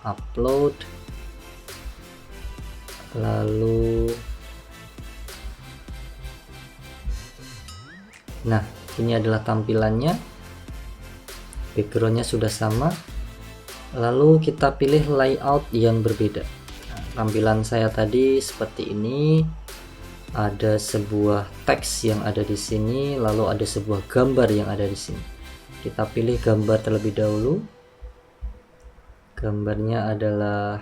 upload, lalu nah ini adalah tampilannya, backgroundnya sudah sama. Lalu kita pilih layout yang berbeda. Nah, tampilan saya tadi seperti ini, ada sebuah teks yang ada di sini, lalu ada sebuah gambar yang ada di sini. Kita pilih gambar terlebih dahulu. Gambarnya adalah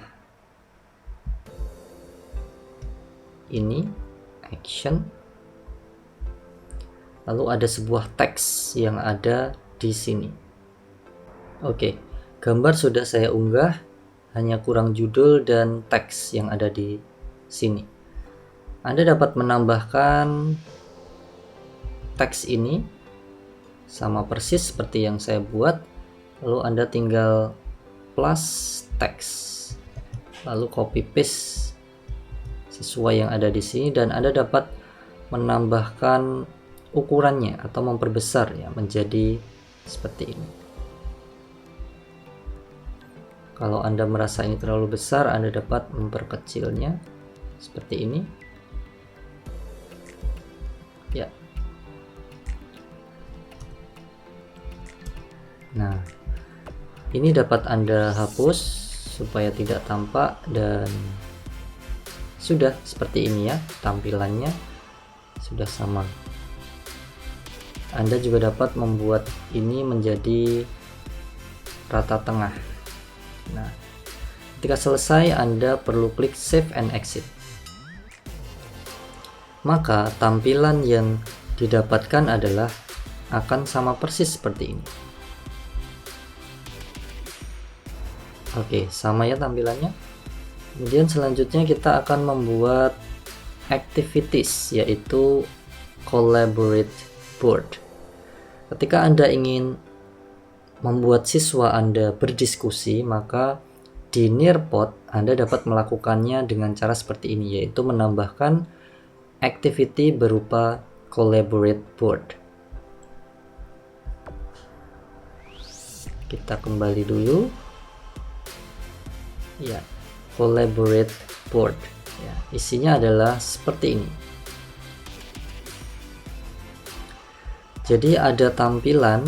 ini, action. Lalu ada sebuah teks yang ada di sini. Oke, gambar sudah saya unggah, hanya kurang judul dan teks yang ada di sini. Anda dapat menambahkan teks ini sama persis seperti yang saya buat. Lalu Anda tinggal plus teks, lalu copy paste sesuai yang ada di sini, dan Anda dapat menambahkan ukurannya atau memperbesar ya menjadi seperti ini. Kalau Anda merasa ini terlalu besar, Anda dapat memperkecilnya seperti ini. Ya. Nah, ini dapat Anda hapus supaya tidak tampak, dan sudah seperti ini ya tampilannya, sudah sama. Anda juga dapat membuat ini menjadi rata tengah. Nah, ketika selesai Anda perlu klik save and exit. Maka tampilan yang didapatkan adalah akan sama persis seperti ini. Oke, sama ya tampilannya. Kemudian selanjutnya kita akan membuat activities, yaitu collaborate board. Ketika Anda ingin membuat siswa Anda berdiskusi, maka di Nearpod Anda dapat melakukannya dengan cara seperti ini, yaitu menambahkan activity berupa collaborate board. Kita kembali dulu. Ya, collaborate board. Ya, isinya adalah seperti ini. Jadi ada tampilan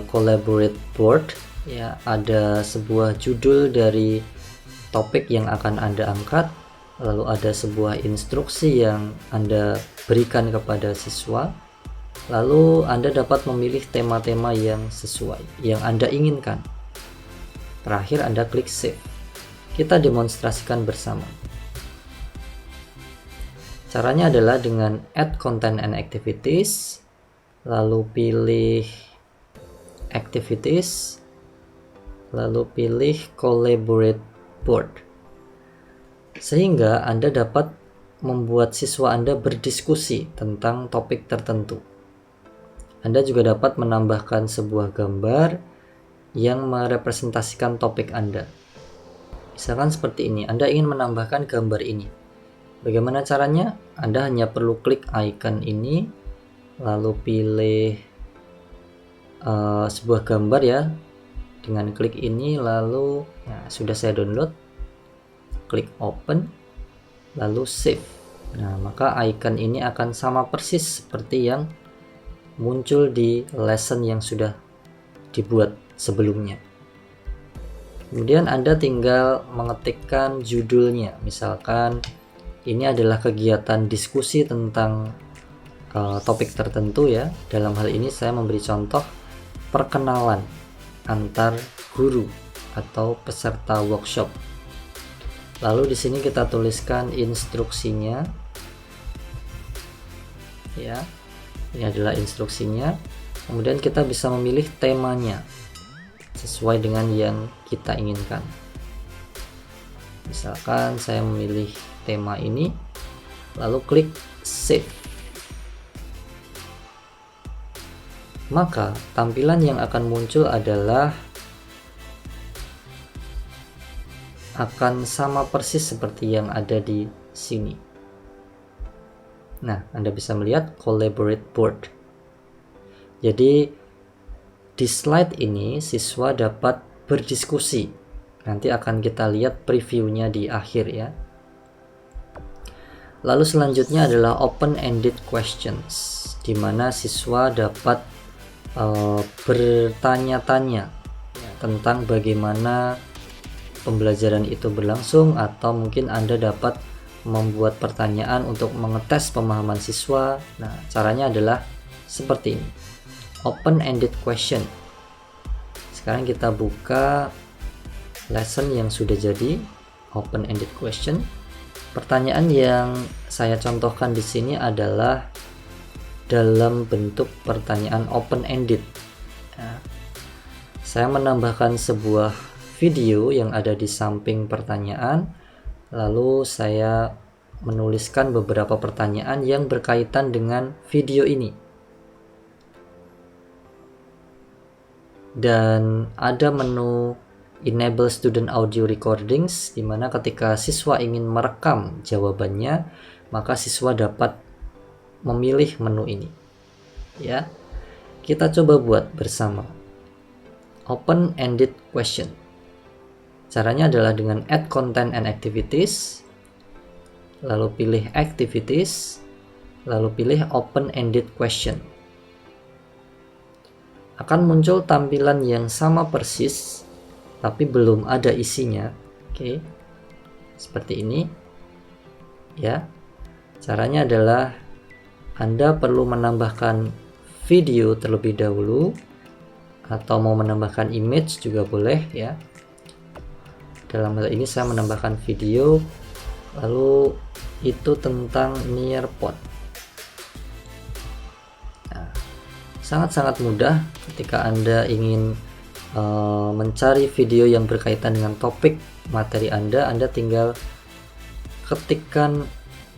collaborate board. Ya, ada sebuah judul dari topik yang akan Anda angkat, lalu ada sebuah instruksi yang Anda berikan kepada siswa, lalu Anda dapat memilih tema-tema yang sesuai, yang Anda inginkan. Terakhir Anda klik save. Kita demonstrasikan bersama. Caranya adalah dengan add content and activities, lalu pilih activities, lalu pilih collaborate board. Sehingga Anda dapat membuat siswa Anda berdiskusi tentang topik tertentu. Anda juga dapat menambahkan sebuah gambar yang merepresentasikan topik Anda. Misalkan seperti ini, Anda ingin menambahkan gambar ini. Bagaimana caranya? Anda hanya perlu klik icon ini, lalu pilih sebuah gambar ya. Dengan klik ini, lalu sudah saya download, klik open, lalu save. Nah, maka icon ini akan sama persis seperti yang muncul di lesson yang sudah dibuat sebelumnya. Kemudian Anda tinggal mengetikkan judulnya, misalkan ini adalah kegiatan diskusi tentang topik tertentu ya. Dalam hal ini saya memberi contoh perkenalan antar guru atau peserta workshop. Lalu di sini kita tuliskan instruksinya ya. Ini adalah instruksinya. Kemudian kita bisa memilih temanya sesuai dengan yang kita inginkan. Misalkan saya memilih tema ini, lalu klik save. Maka tampilan yang akan muncul adalah akan sama persis seperti yang ada di sini. Nah, Anda bisa melihat collaborate board. Jadi di slide ini siswa dapat berdiskusi. Nanti akan kita lihat previewnya di akhir ya. Lalu selanjutnya adalah open-ended questions, di mana siswa dapat bertanya-tanya tentang bagaimana pembelajaran itu berlangsung, atau mungkin Anda dapat membuat pertanyaan untuk mengetes pemahaman siswa. Nah, caranya adalah seperti ini. Open-ended question. Sekarang kita buka lesson yang sudah jadi, open-ended question. Pertanyaan yang saya contohkan di sini adalah dalam bentuk pertanyaan open-ended. Nah, saya menambahkan sebuah video yang ada di samping pertanyaan, lalu saya menuliskan beberapa pertanyaan yang berkaitan dengan video ini. Dan ada menu enable student audio recordings, di mana ketika siswa ingin merekam jawabannya, maka siswa dapat memilih menu ini. Ya, kita coba buat bersama. Open-ended question. Caranya adalah dengan add content and activities, lalu pilih activities, lalu pilih open-ended question. Akan muncul tampilan yang sama persis, tapi belum ada isinya. Oke, seperti ini ya. Caranya adalah Anda perlu menambahkan video terlebih dahulu, atau mau menambahkan image juga boleh ya. Dalam hal ini saya menambahkan video, lalu itu tentang Nearpod. Nah, sangat-sangat mudah ketika Anda ingin mencari video yang berkaitan dengan topik materi Anda tinggal ketikkan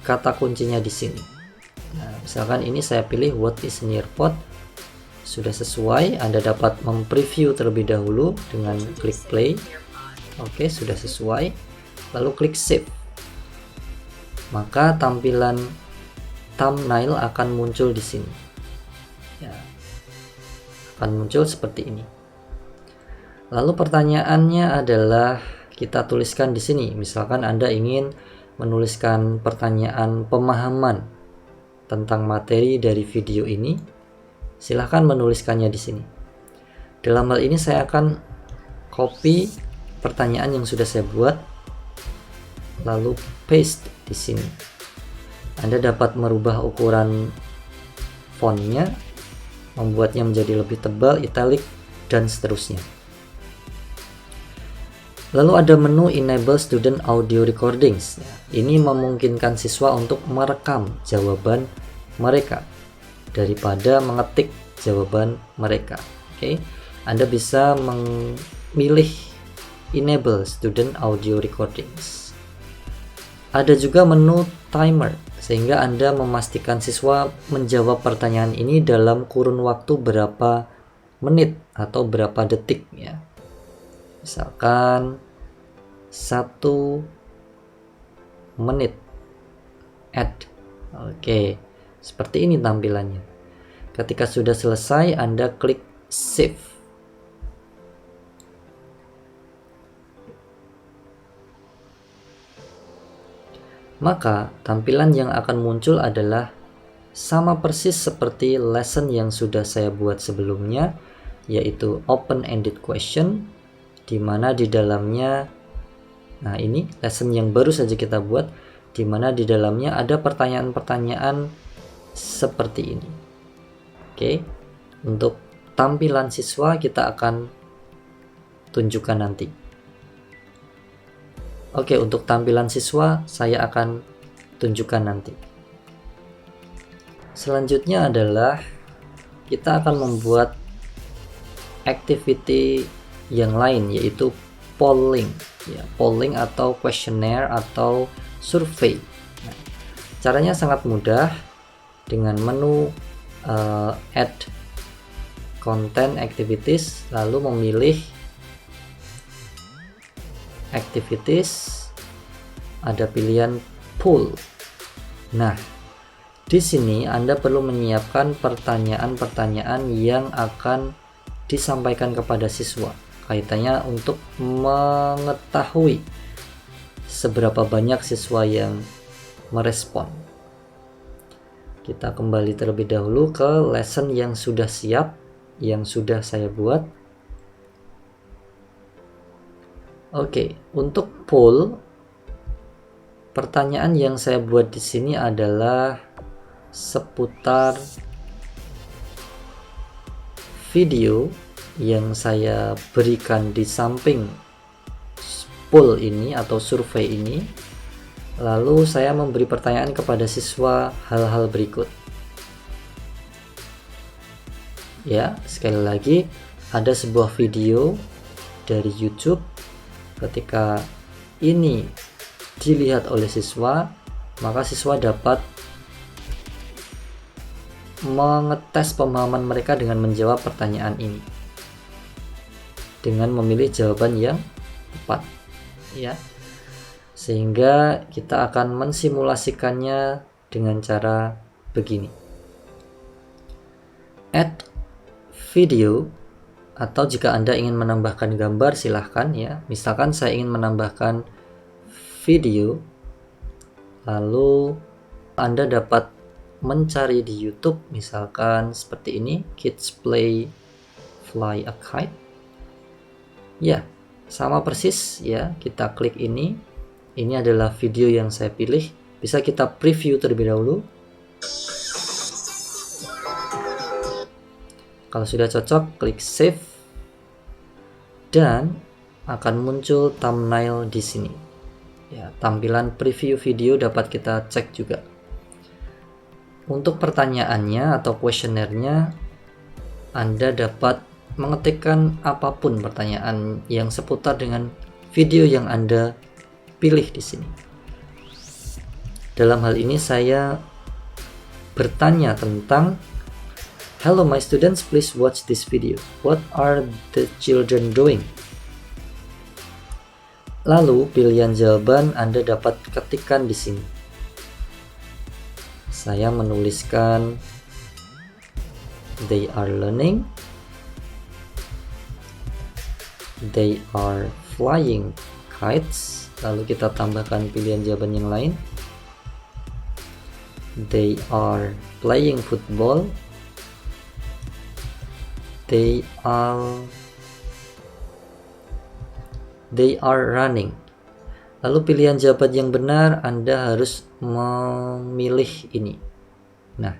kata kuncinya di sini. Nah, misalkan ini saya pilih what is Nearpod. Sudah sesuai, Anda dapat mempreview terlebih dahulu dengan klik play. Oke, sudah sesuai. Lalu klik save. Maka tampilan thumbnail akan muncul di sini. Ya, akan muncul seperti ini. Lalu pertanyaannya adalah kita tuliskan di sini. Misalkan Anda ingin menuliskan pertanyaan pemahaman tentang materi dari video ini, silahkan menuliskannya di sini. Dalam hal ini saya akan copy pertanyaan yang sudah saya buat, lalu paste di sini. Anda dapat merubah ukuran fontnya, membuatnya menjadi lebih tebal, italic, dan seterusnya. Lalu ada menu enable student audio recordings. Ini memungkinkan siswa untuk merekam jawaban mereka daripada mengetik jawaban mereka. Oke, Anda bisa memilih enable student audio recordings. Ada juga menu timer, sehingga Anda memastikan siswa menjawab pertanyaan ini dalam kurun waktu berapa menit atau berapa detik ya. Misalkan 1 menit add. Oke, seperti ini tampilannya. Ketika sudah selesai, Anda klik save. Maka tampilan yang akan muncul adalah sama persis seperti lesson yang sudah saya buat sebelumnya, yaitu open-ended question, di mana di dalamnya, nah ini lesson yang baru saja kita buat, di mana di dalamnya ada pertanyaan-pertanyaan seperti ini. Oke, untuk tampilan siswa kita akan tunjukkan nanti. Oke, untuk tampilan siswa saya akan tunjukkan nanti. Selanjutnya adalah kita akan membuat activity yang lain, yaitu polling, ya, polling atau questionnaire atau survei. Nah, caranya sangat mudah dengan menu add content activities, lalu memilih activities, ada pilihan poll. Nah, di sini Anda perlu menyiapkan pertanyaan-pertanyaan yang akan disampaikan kepada siswa, kaitannya untuk mengetahui seberapa banyak siswa yang merespon. Kita kembali terlebih dahulu ke lesson yang sudah siap, yang sudah saya buat. Oke, untuk poll, pertanyaan yang saya buat di sini adalah seputar video yang saya berikan di samping poll ini atau survei ini. Lalu saya memberi pertanyaan kepada siswa hal-hal berikut. Ya, sekali lagi ada sebuah video dari YouTube. Ketika ini dilihat oleh siswa, maka siswa dapat mengetes pemahaman mereka dengan menjawab pertanyaan ini dengan memilih jawaban yang tepat, ya, sehingga kita akan mensimulasikannya dengan cara begini. Add video, atau jika Anda ingin menambahkan gambar silahkan, ya. Misalkan saya ingin menambahkan video, lalu Anda dapat mencari di YouTube, misalkan seperti ini, kids play fly a kite. Ya, sama persis, ya. Kita klik ini. Ini adalah video yang saya pilih. Bisa kita preview terlebih dahulu. Kalau sudah cocok, klik save dan akan muncul thumbnail di sini. Ya, tampilan preview video dapat kita cek juga. Untuk pertanyaannya atau kuesionernya, Anda dapat mengetikkan apapun pertanyaan yang seputar dengan video yang Anda pilih di sini. Dalam hal ini saya bertanya tentang, "Hello my students, please watch this video. What are the children doing?" Lalu pilihan jawaban Anda dapat ketikkan di sini. Saya menuliskan they are learning, they are flying kites, lalu kita tambahkan pilihan jawaban yang lain, they are playing football, they are running. Lalu pilihan jawaban yang benar Anda harus memilih ini. Nah,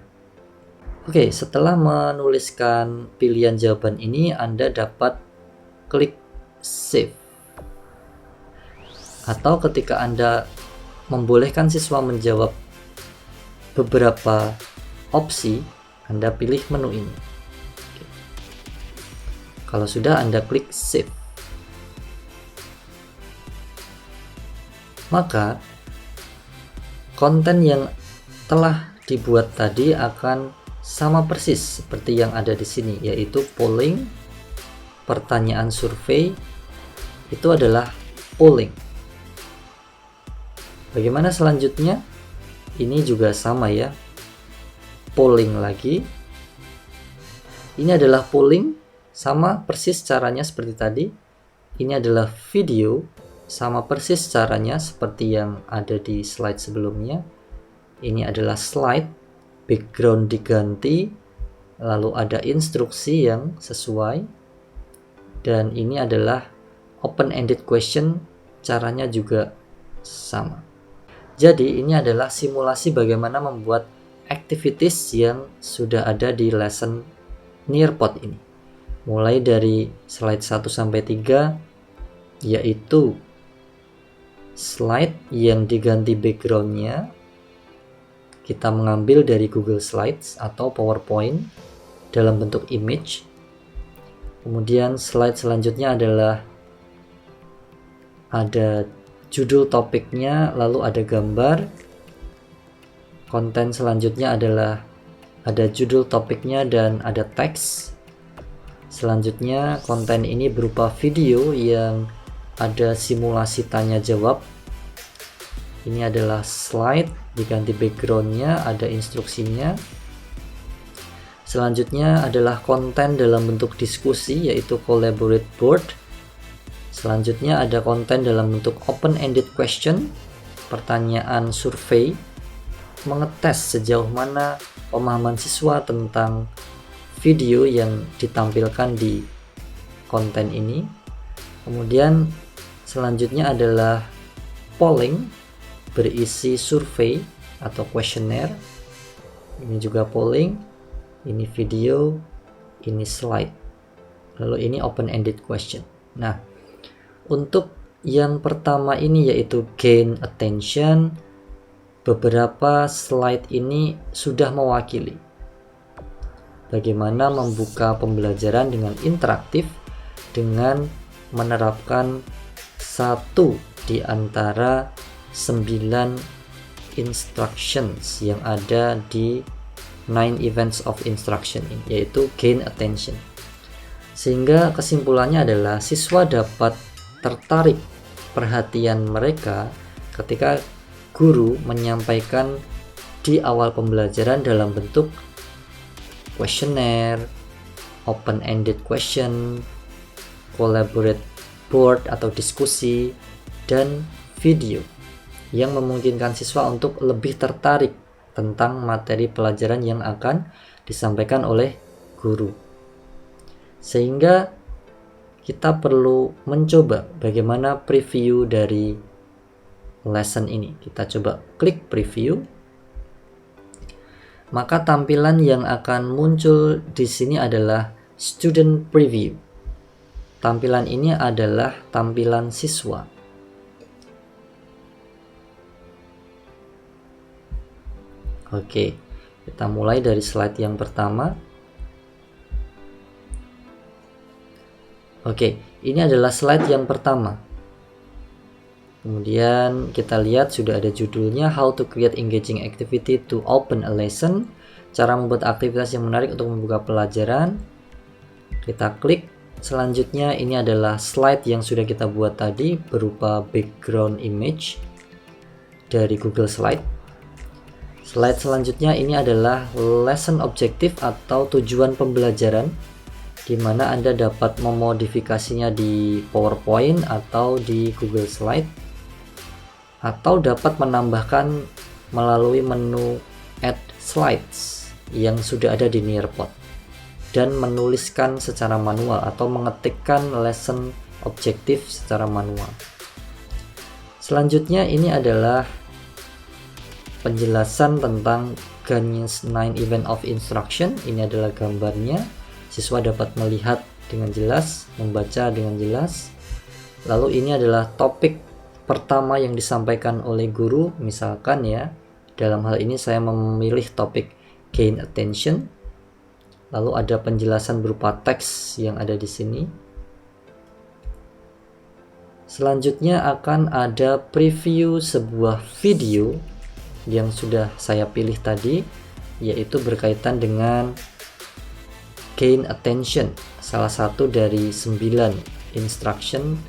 oke, setelah menuliskan pilihan jawaban ini, Anda dapat klik save. Atau ketika Anda membolehkan siswa menjawab beberapa opsi, Anda pilih menu ini. Oke. Kalau sudah, Anda klik save. Maka konten yang telah dibuat tadi akan sama persis seperti yang ada di sini, yaitu polling, pertanyaan survei, itu adalah polling. Bagaimana selanjutnya? Ini juga sama, ya, polling lagi. Ini adalah polling, sama persis caranya seperti tadi. Ini adalah video, sama persis caranya seperti yang ada di slide sebelumnya. Ini adalah slide, background diganti, lalu ada instruksi yang sesuai, dan ini adalah open-ended question, caranya juga sama. Jadi ini adalah simulasi bagaimana membuat activities yang sudah ada di lesson Nearpod ini. Mulai dari slide 1 sampai 3, yaitu slide yang diganti backgroundnya kita mengambil dari Google Slides atau PowerPoint dalam bentuk image. Kemudian slide selanjutnya adalah ada judul topiknya, lalu ada gambar. Konten selanjutnya adalah ada judul topiknya dan ada teks. Selanjutnya konten ini berupa video yang ada simulasi tanya jawab. Ini adalah slide diganti backgroundnya, ada instruksinya. Selanjutnya adalah konten dalam bentuk diskusi, yaitu collaborate board. Selanjutnya ada konten dalam bentuk open-ended question, pertanyaan survei, mengetes sejauh mana pemahaman siswa tentang video yang ditampilkan di konten ini. Kemudian selanjutnya adalah polling, berisi survei atau kuesioner. Ini juga polling, ini video, ini slide. Lalu ini open-ended question. Nah, untuk yang pertama ini yaitu gain attention, beberapa slide ini sudah mewakili bagaimana membuka pembelajaran dengan interaktif dengan menerapkan satu di antara 9 instructions yang ada di 9 events of instruction ini, yaitu gain attention. Sehingga kesimpulannya adalah siswa dapat tertarik perhatian mereka ketika guru menyampaikan di awal pembelajaran dalam bentuk kuesioner, open-ended question, collaborate board atau diskusi, dan video yang memungkinkan siswa untuk lebih tertarik tentang materi pelajaran yang akan disampaikan oleh guru. Sehingga kita perlu mencoba bagaimana preview dari lesson ini. Kita coba klik preview. Maka tampilan yang akan muncul di sini adalah student preview. Tampilan ini adalah tampilan siswa. Oke, kita mulai dari slide yang pertama. Oke, ini adalah slide yang pertama. Kemudian kita lihat sudah ada judulnya How to create engaging activity to open a lesson. Cara membuat aktivitas yang menarik untuk membuka pelajaran. Kita klik. Selanjutnya ini adalah slide yang sudah kita buat tadi berupa background image dari Google Slide. Slide selanjutnya ini adalah lesson objective atau tujuan pembelajaran, di mana Anda dapat memodifikasinya di PowerPoint atau di Google Slide, atau dapat menambahkan melalui menu Add Slides yang sudah ada di Nearpod, dan menuliskan secara manual atau mengetikkan lesson objektif secara manual. Selanjutnya ini adalah penjelasan tentang Gagne's 9 event of instruction. Ini adalah gambarnya. Siswa dapat melihat dengan jelas, membaca dengan jelas. Lalu ini adalah topik pertama yang disampaikan oleh guru. Misalkan ya, dalam hal ini saya memilih topik gain attention. Lalu ada penjelasan berupa teks yang ada di sini. Selanjutnya akan ada preview sebuah video yang sudah saya pilih tadi, yaitu berkaitan dengan gain attention, salah satu dari 9 instruction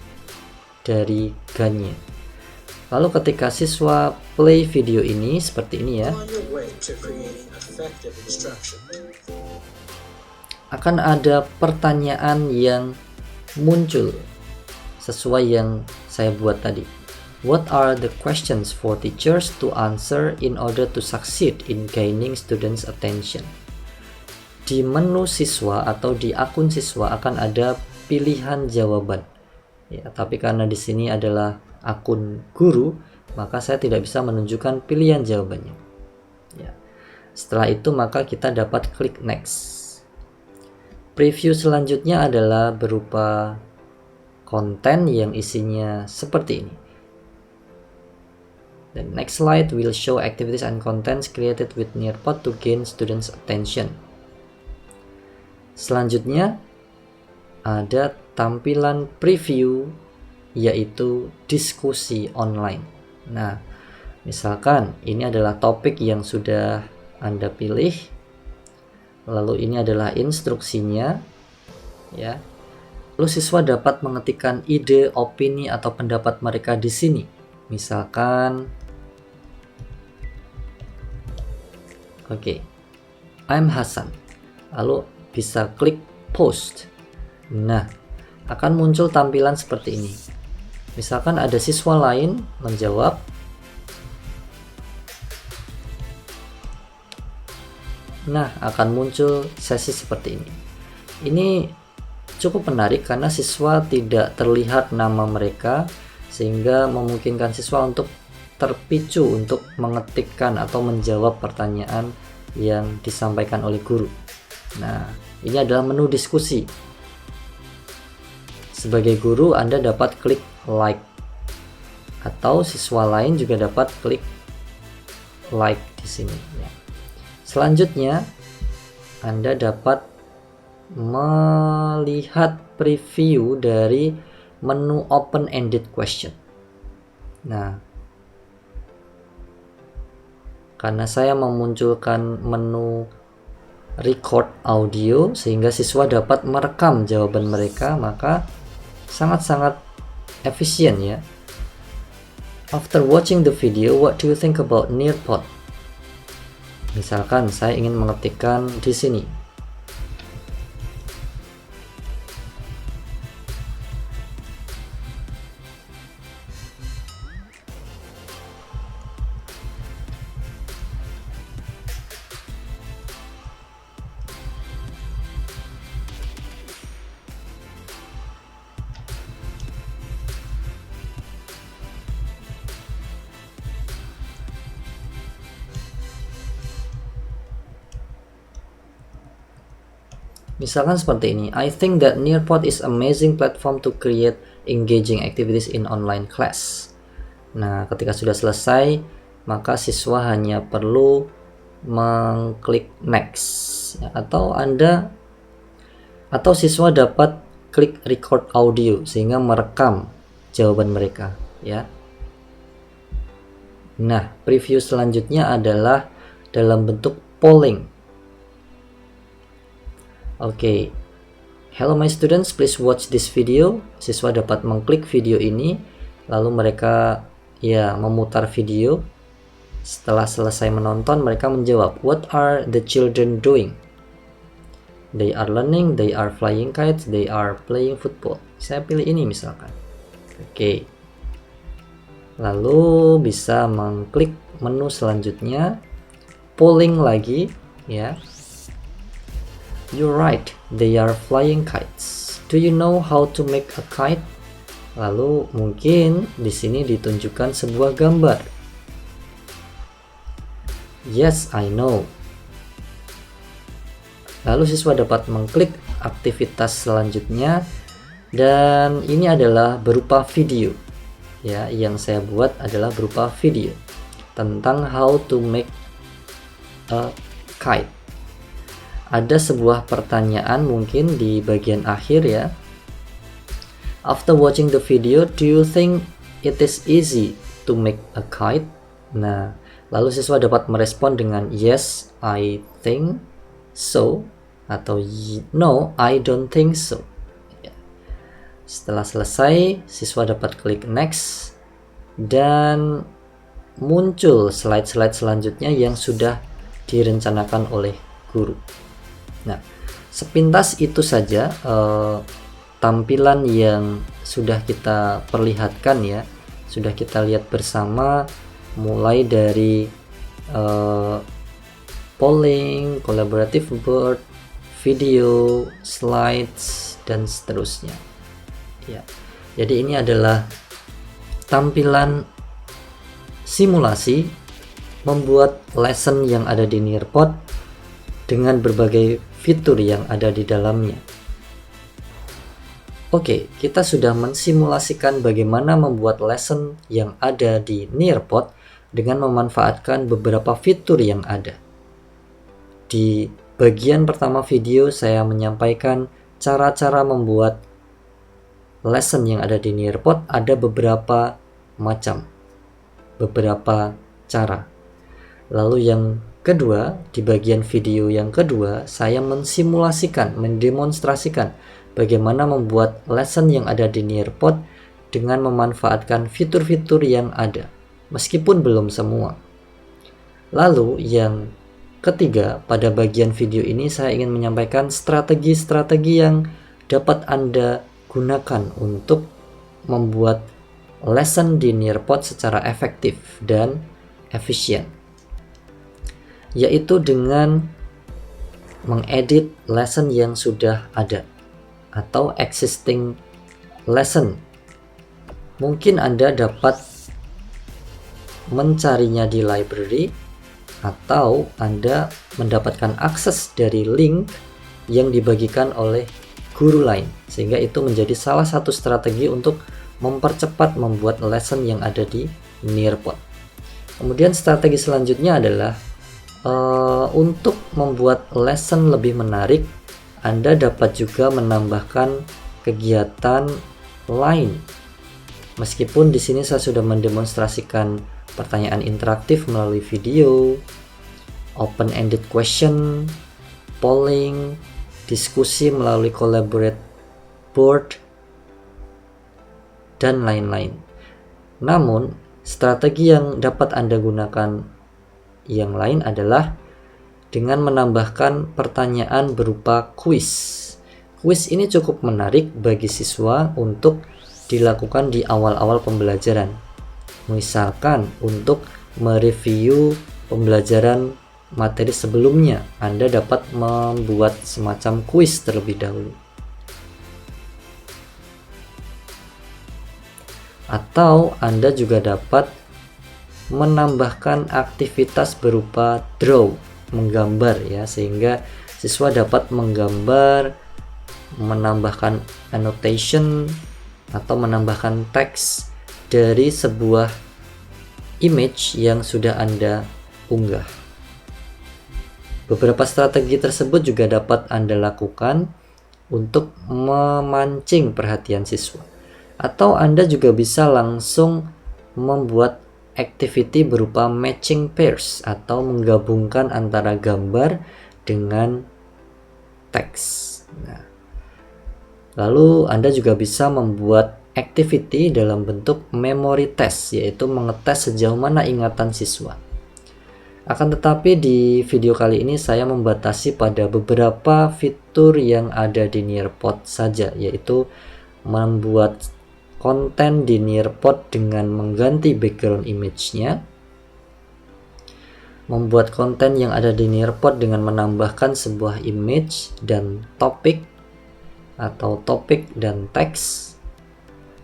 dari Gagne. Lalu ketika siswa play video ini seperti ini ya, On your way to creating effective instruction. akan ada pertanyaan yang muncul sesuai yang saya buat tadi. What are the questions for teachers to answer in order to succeed in gaining students' attention? Di menu siswa atau di akun siswa akan ada pilihan jawaban. Ya, tapi karena di sini adalah akun guru, maka saya tidak bisa menunjukkan pilihan jawabannya. Ya. Setelah itu maka kita dapat klik next. Preview selanjutnya adalah berupa konten yang isinya seperti ini. The next slide will show activities and contents created with Nearpod to gain students' attention. Selanjutnya ada tampilan preview, yaitu diskusi online. Nah, misalkan ini adalah topik yang sudah Anda pilih, lalu ini adalah instruksinya, ya. Lalu siswa dapat mengetikkan ide, opini, atau pendapat mereka di sini. Misalkan, I'm Hasan. Lalu bisa klik post. Nah, akan muncul tampilan seperti ini. Misalkan ada siswa lain menjawab. Nah, akan muncul sesi seperti ini. Ini cukup menarik karena siswa tidak terlihat nama mereka, sehingga memungkinkan siswa untuk terpicu untuk mengetikkan atau menjawab pertanyaan yang disampaikan oleh guru. Nah, ini adalah menu diskusi. Sebagai guru, Anda dapat klik like, atau siswa lain juga dapat klik like di sini. Selanjutnya, Anda dapat melihat preview dari menu open-ended question. Nah, karena saya memunculkan menu record audio sehingga siswa dapat merekam jawaban mereka, maka sangat-sangat efisien ya. After watching the video, what do you think about Nearpod? Misalkan saya ingin mengetikkan di sini. Misalkan seperti ini, I think that Nearpod is amazing platform to create engaging activities in online class. Nah, ketika sudah selesai, maka siswa hanya perlu mengklik next, ya, atau siswa dapat klik record audio sehingga merekam jawaban mereka, ya. Nah, preview selanjutnya adalah dalam bentuk polling. Hello my students, please watch this video. Siswa dapat mengklik video ini, lalu mereka memutar video. Setelah selesai menonton, mereka menjawab, what are the children doing? They are learning, they are flying kites, they are playing football. Saya pilih ini misalkan. Lalu bisa mengklik menu selanjutnya, polling lagi, ya. You're right, they are flying kites. Do you know how to make a kite? Lalu mungkin di sini ditunjukkan sebuah gambar. Yes, I know. Lalu siswa dapat mengklik aktivitas selanjutnya, dan ini adalah berupa video. Ya, yang saya buat adalah berupa video tentang how to make a kite. Ada sebuah pertanyaan mungkin di bagian akhir ya. After watching the video, do you think it is easy to make a kite? Nah, lalu siswa dapat merespon dengan yes, I think so, atau no, I don't think so. Setelah selesai, siswa dapat klik next, dan muncul slide-slide selanjutnya yang sudah direncanakan oleh guru. Nah, sepintas itu saja tampilan yang sudah kita perlihatkan ya, sudah kita lihat bersama, mulai dari polling, collaborative board, video, slides, dan seterusnya ya. Jadi ini adalah tampilan simulasi membuat lesson yang ada di Nearpod dengan berbagai fitur yang ada di dalamnya. Oke, kita sudah mensimulasikan bagaimana membuat lesson yang ada di Nearpod dengan memanfaatkan beberapa fitur yang ada. Di bagian pertama video saya menyampaikan cara-cara membuat lesson yang ada di Nearpod ada beberapa macam, beberapa cara. Lalu yang kedua, di bagian video yang kedua, saya mensimulasikan, mendemonstrasikan bagaimana membuat lesson yang ada di Nearpod dengan memanfaatkan fitur-fitur yang ada, meskipun belum semua. Lalu yang ketiga, pada bagian video ini saya ingin menyampaikan strategi-strategi yang dapat Anda gunakan untuk membuat lesson di Nearpod secara efektif dan efisien, yaitu dengan mengedit lesson yang sudah ada atau existing lesson. Mungkin Anda dapat mencarinya di library atau Anda mendapatkan akses dari link yang dibagikan oleh guru lain, sehingga itu menjadi salah satu strategi untuk mempercepat membuat lesson yang ada di Nearpod. Kemudian strategi selanjutnya adalah untuk membuat lesson lebih menarik, Anda dapat juga menambahkan kegiatan lain. Meskipun di sini saya sudah mendemonstrasikan pertanyaan interaktif melalui video, open-ended question, polling, diskusi melalui collaborate board, dan lain-lain. Namun, strategi yang dapat Anda gunakan yang lain adalah dengan menambahkan pertanyaan berupa kuis. Kuis ini cukup menarik bagi siswa untuk dilakukan di awal-awal pembelajaran. Misalkan untuk mereview pembelajaran materi sebelumnya, Anda dapat membuat semacam kuis terlebih dahulu. Atau Anda juga dapat menambahkan aktivitas berupa draw, menggambar ya, sehingga siswa dapat menggambar, menambahkan annotation atau menambahkan teks dari sebuah image yang sudah Anda unggah. Beberapa strategi tersebut juga dapat Anda lakukan untuk memancing perhatian siswa. Atau Anda juga bisa langsung membuat activity berupa matching pairs atau menggabungkan antara gambar dengan teks. Nah, lalu Anda juga bisa membuat activity dalam bentuk memory test, yaitu mengetes sejauh mana ingatan siswa. Akan tetapi di video kali ini saya membatasi pada beberapa fitur yang ada di Nearpod saja, yaitu membuat konten di Nearpod dengan mengganti background image-nya, membuat konten yang ada di Nearpod dengan menambahkan sebuah image dan topik atau topik dan teks,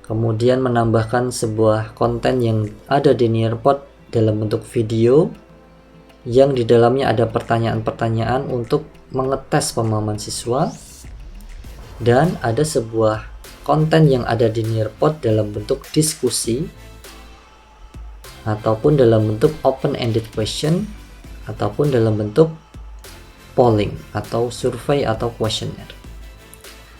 kemudian menambahkan sebuah konten yang ada di Nearpod dalam bentuk video yang di dalamnya ada pertanyaan-pertanyaan untuk mengetes pemahaman siswa, dan ada sebuah konten yang ada di Nearpod dalam bentuk diskusi ataupun dalam bentuk open-ended question ataupun dalam bentuk polling atau survei atau questionnaire.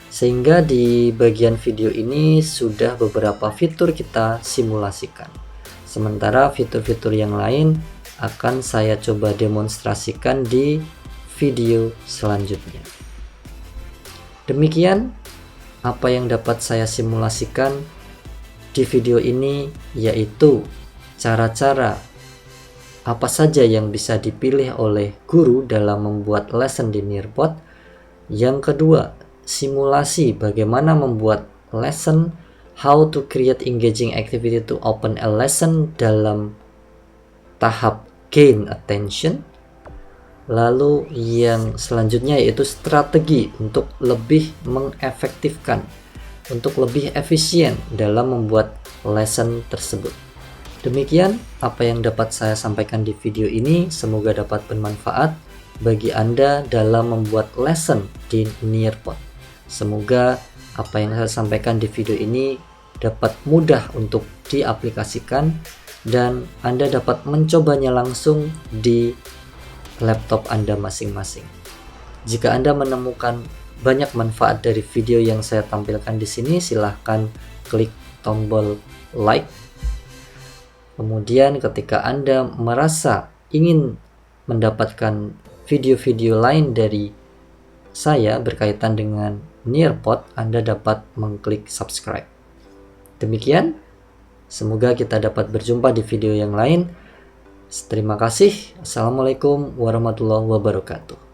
Sehingga di bagian video ini sudah beberapa fitur kita simulasikan. Sementara fitur-fitur yang lain akan saya coba demonstrasikan di video selanjutnya. Demikian apa yang dapat saya simulasikan di video ini, yaitu cara-cara apa saja yang bisa dipilih oleh guru dalam membuat lesson di Nearpod. Yang kedua, simulasi bagaimana membuat lesson, how to create engaging activity to open a lesson dalam tahap gain attention. Lalu yang selanjutnya yaitu strategi untuk lebih mengefektifkan, untuk lebih efisien dalam membuat lesson tersebut. Demikian apa yang dapat saya sampaikan di video ini, semoga dapat bermanfaat bagi Anda dalam membuat lesson di Nearpod. Semoga apa yang saya sampaikan di video ini dapat mudah untuk diaplikasikan dan Anda dapat mencobanya langsung di laptop Anda masing-masing. Jika Anda menemukan banyak manfaat dari video yang saya tampilkan di sini, silahkan klik tombol like. Kemudian ketika Anda merasa ingin mendapatkan video-video lain dari saya berkaitan dengan Nearpod, Anda dapat mengklik subscribe. Demikian, semoga kita dapat berjumpa di video yang lain. Terima kasih. Assalamualaikum warahmatullahi wabarakatuh.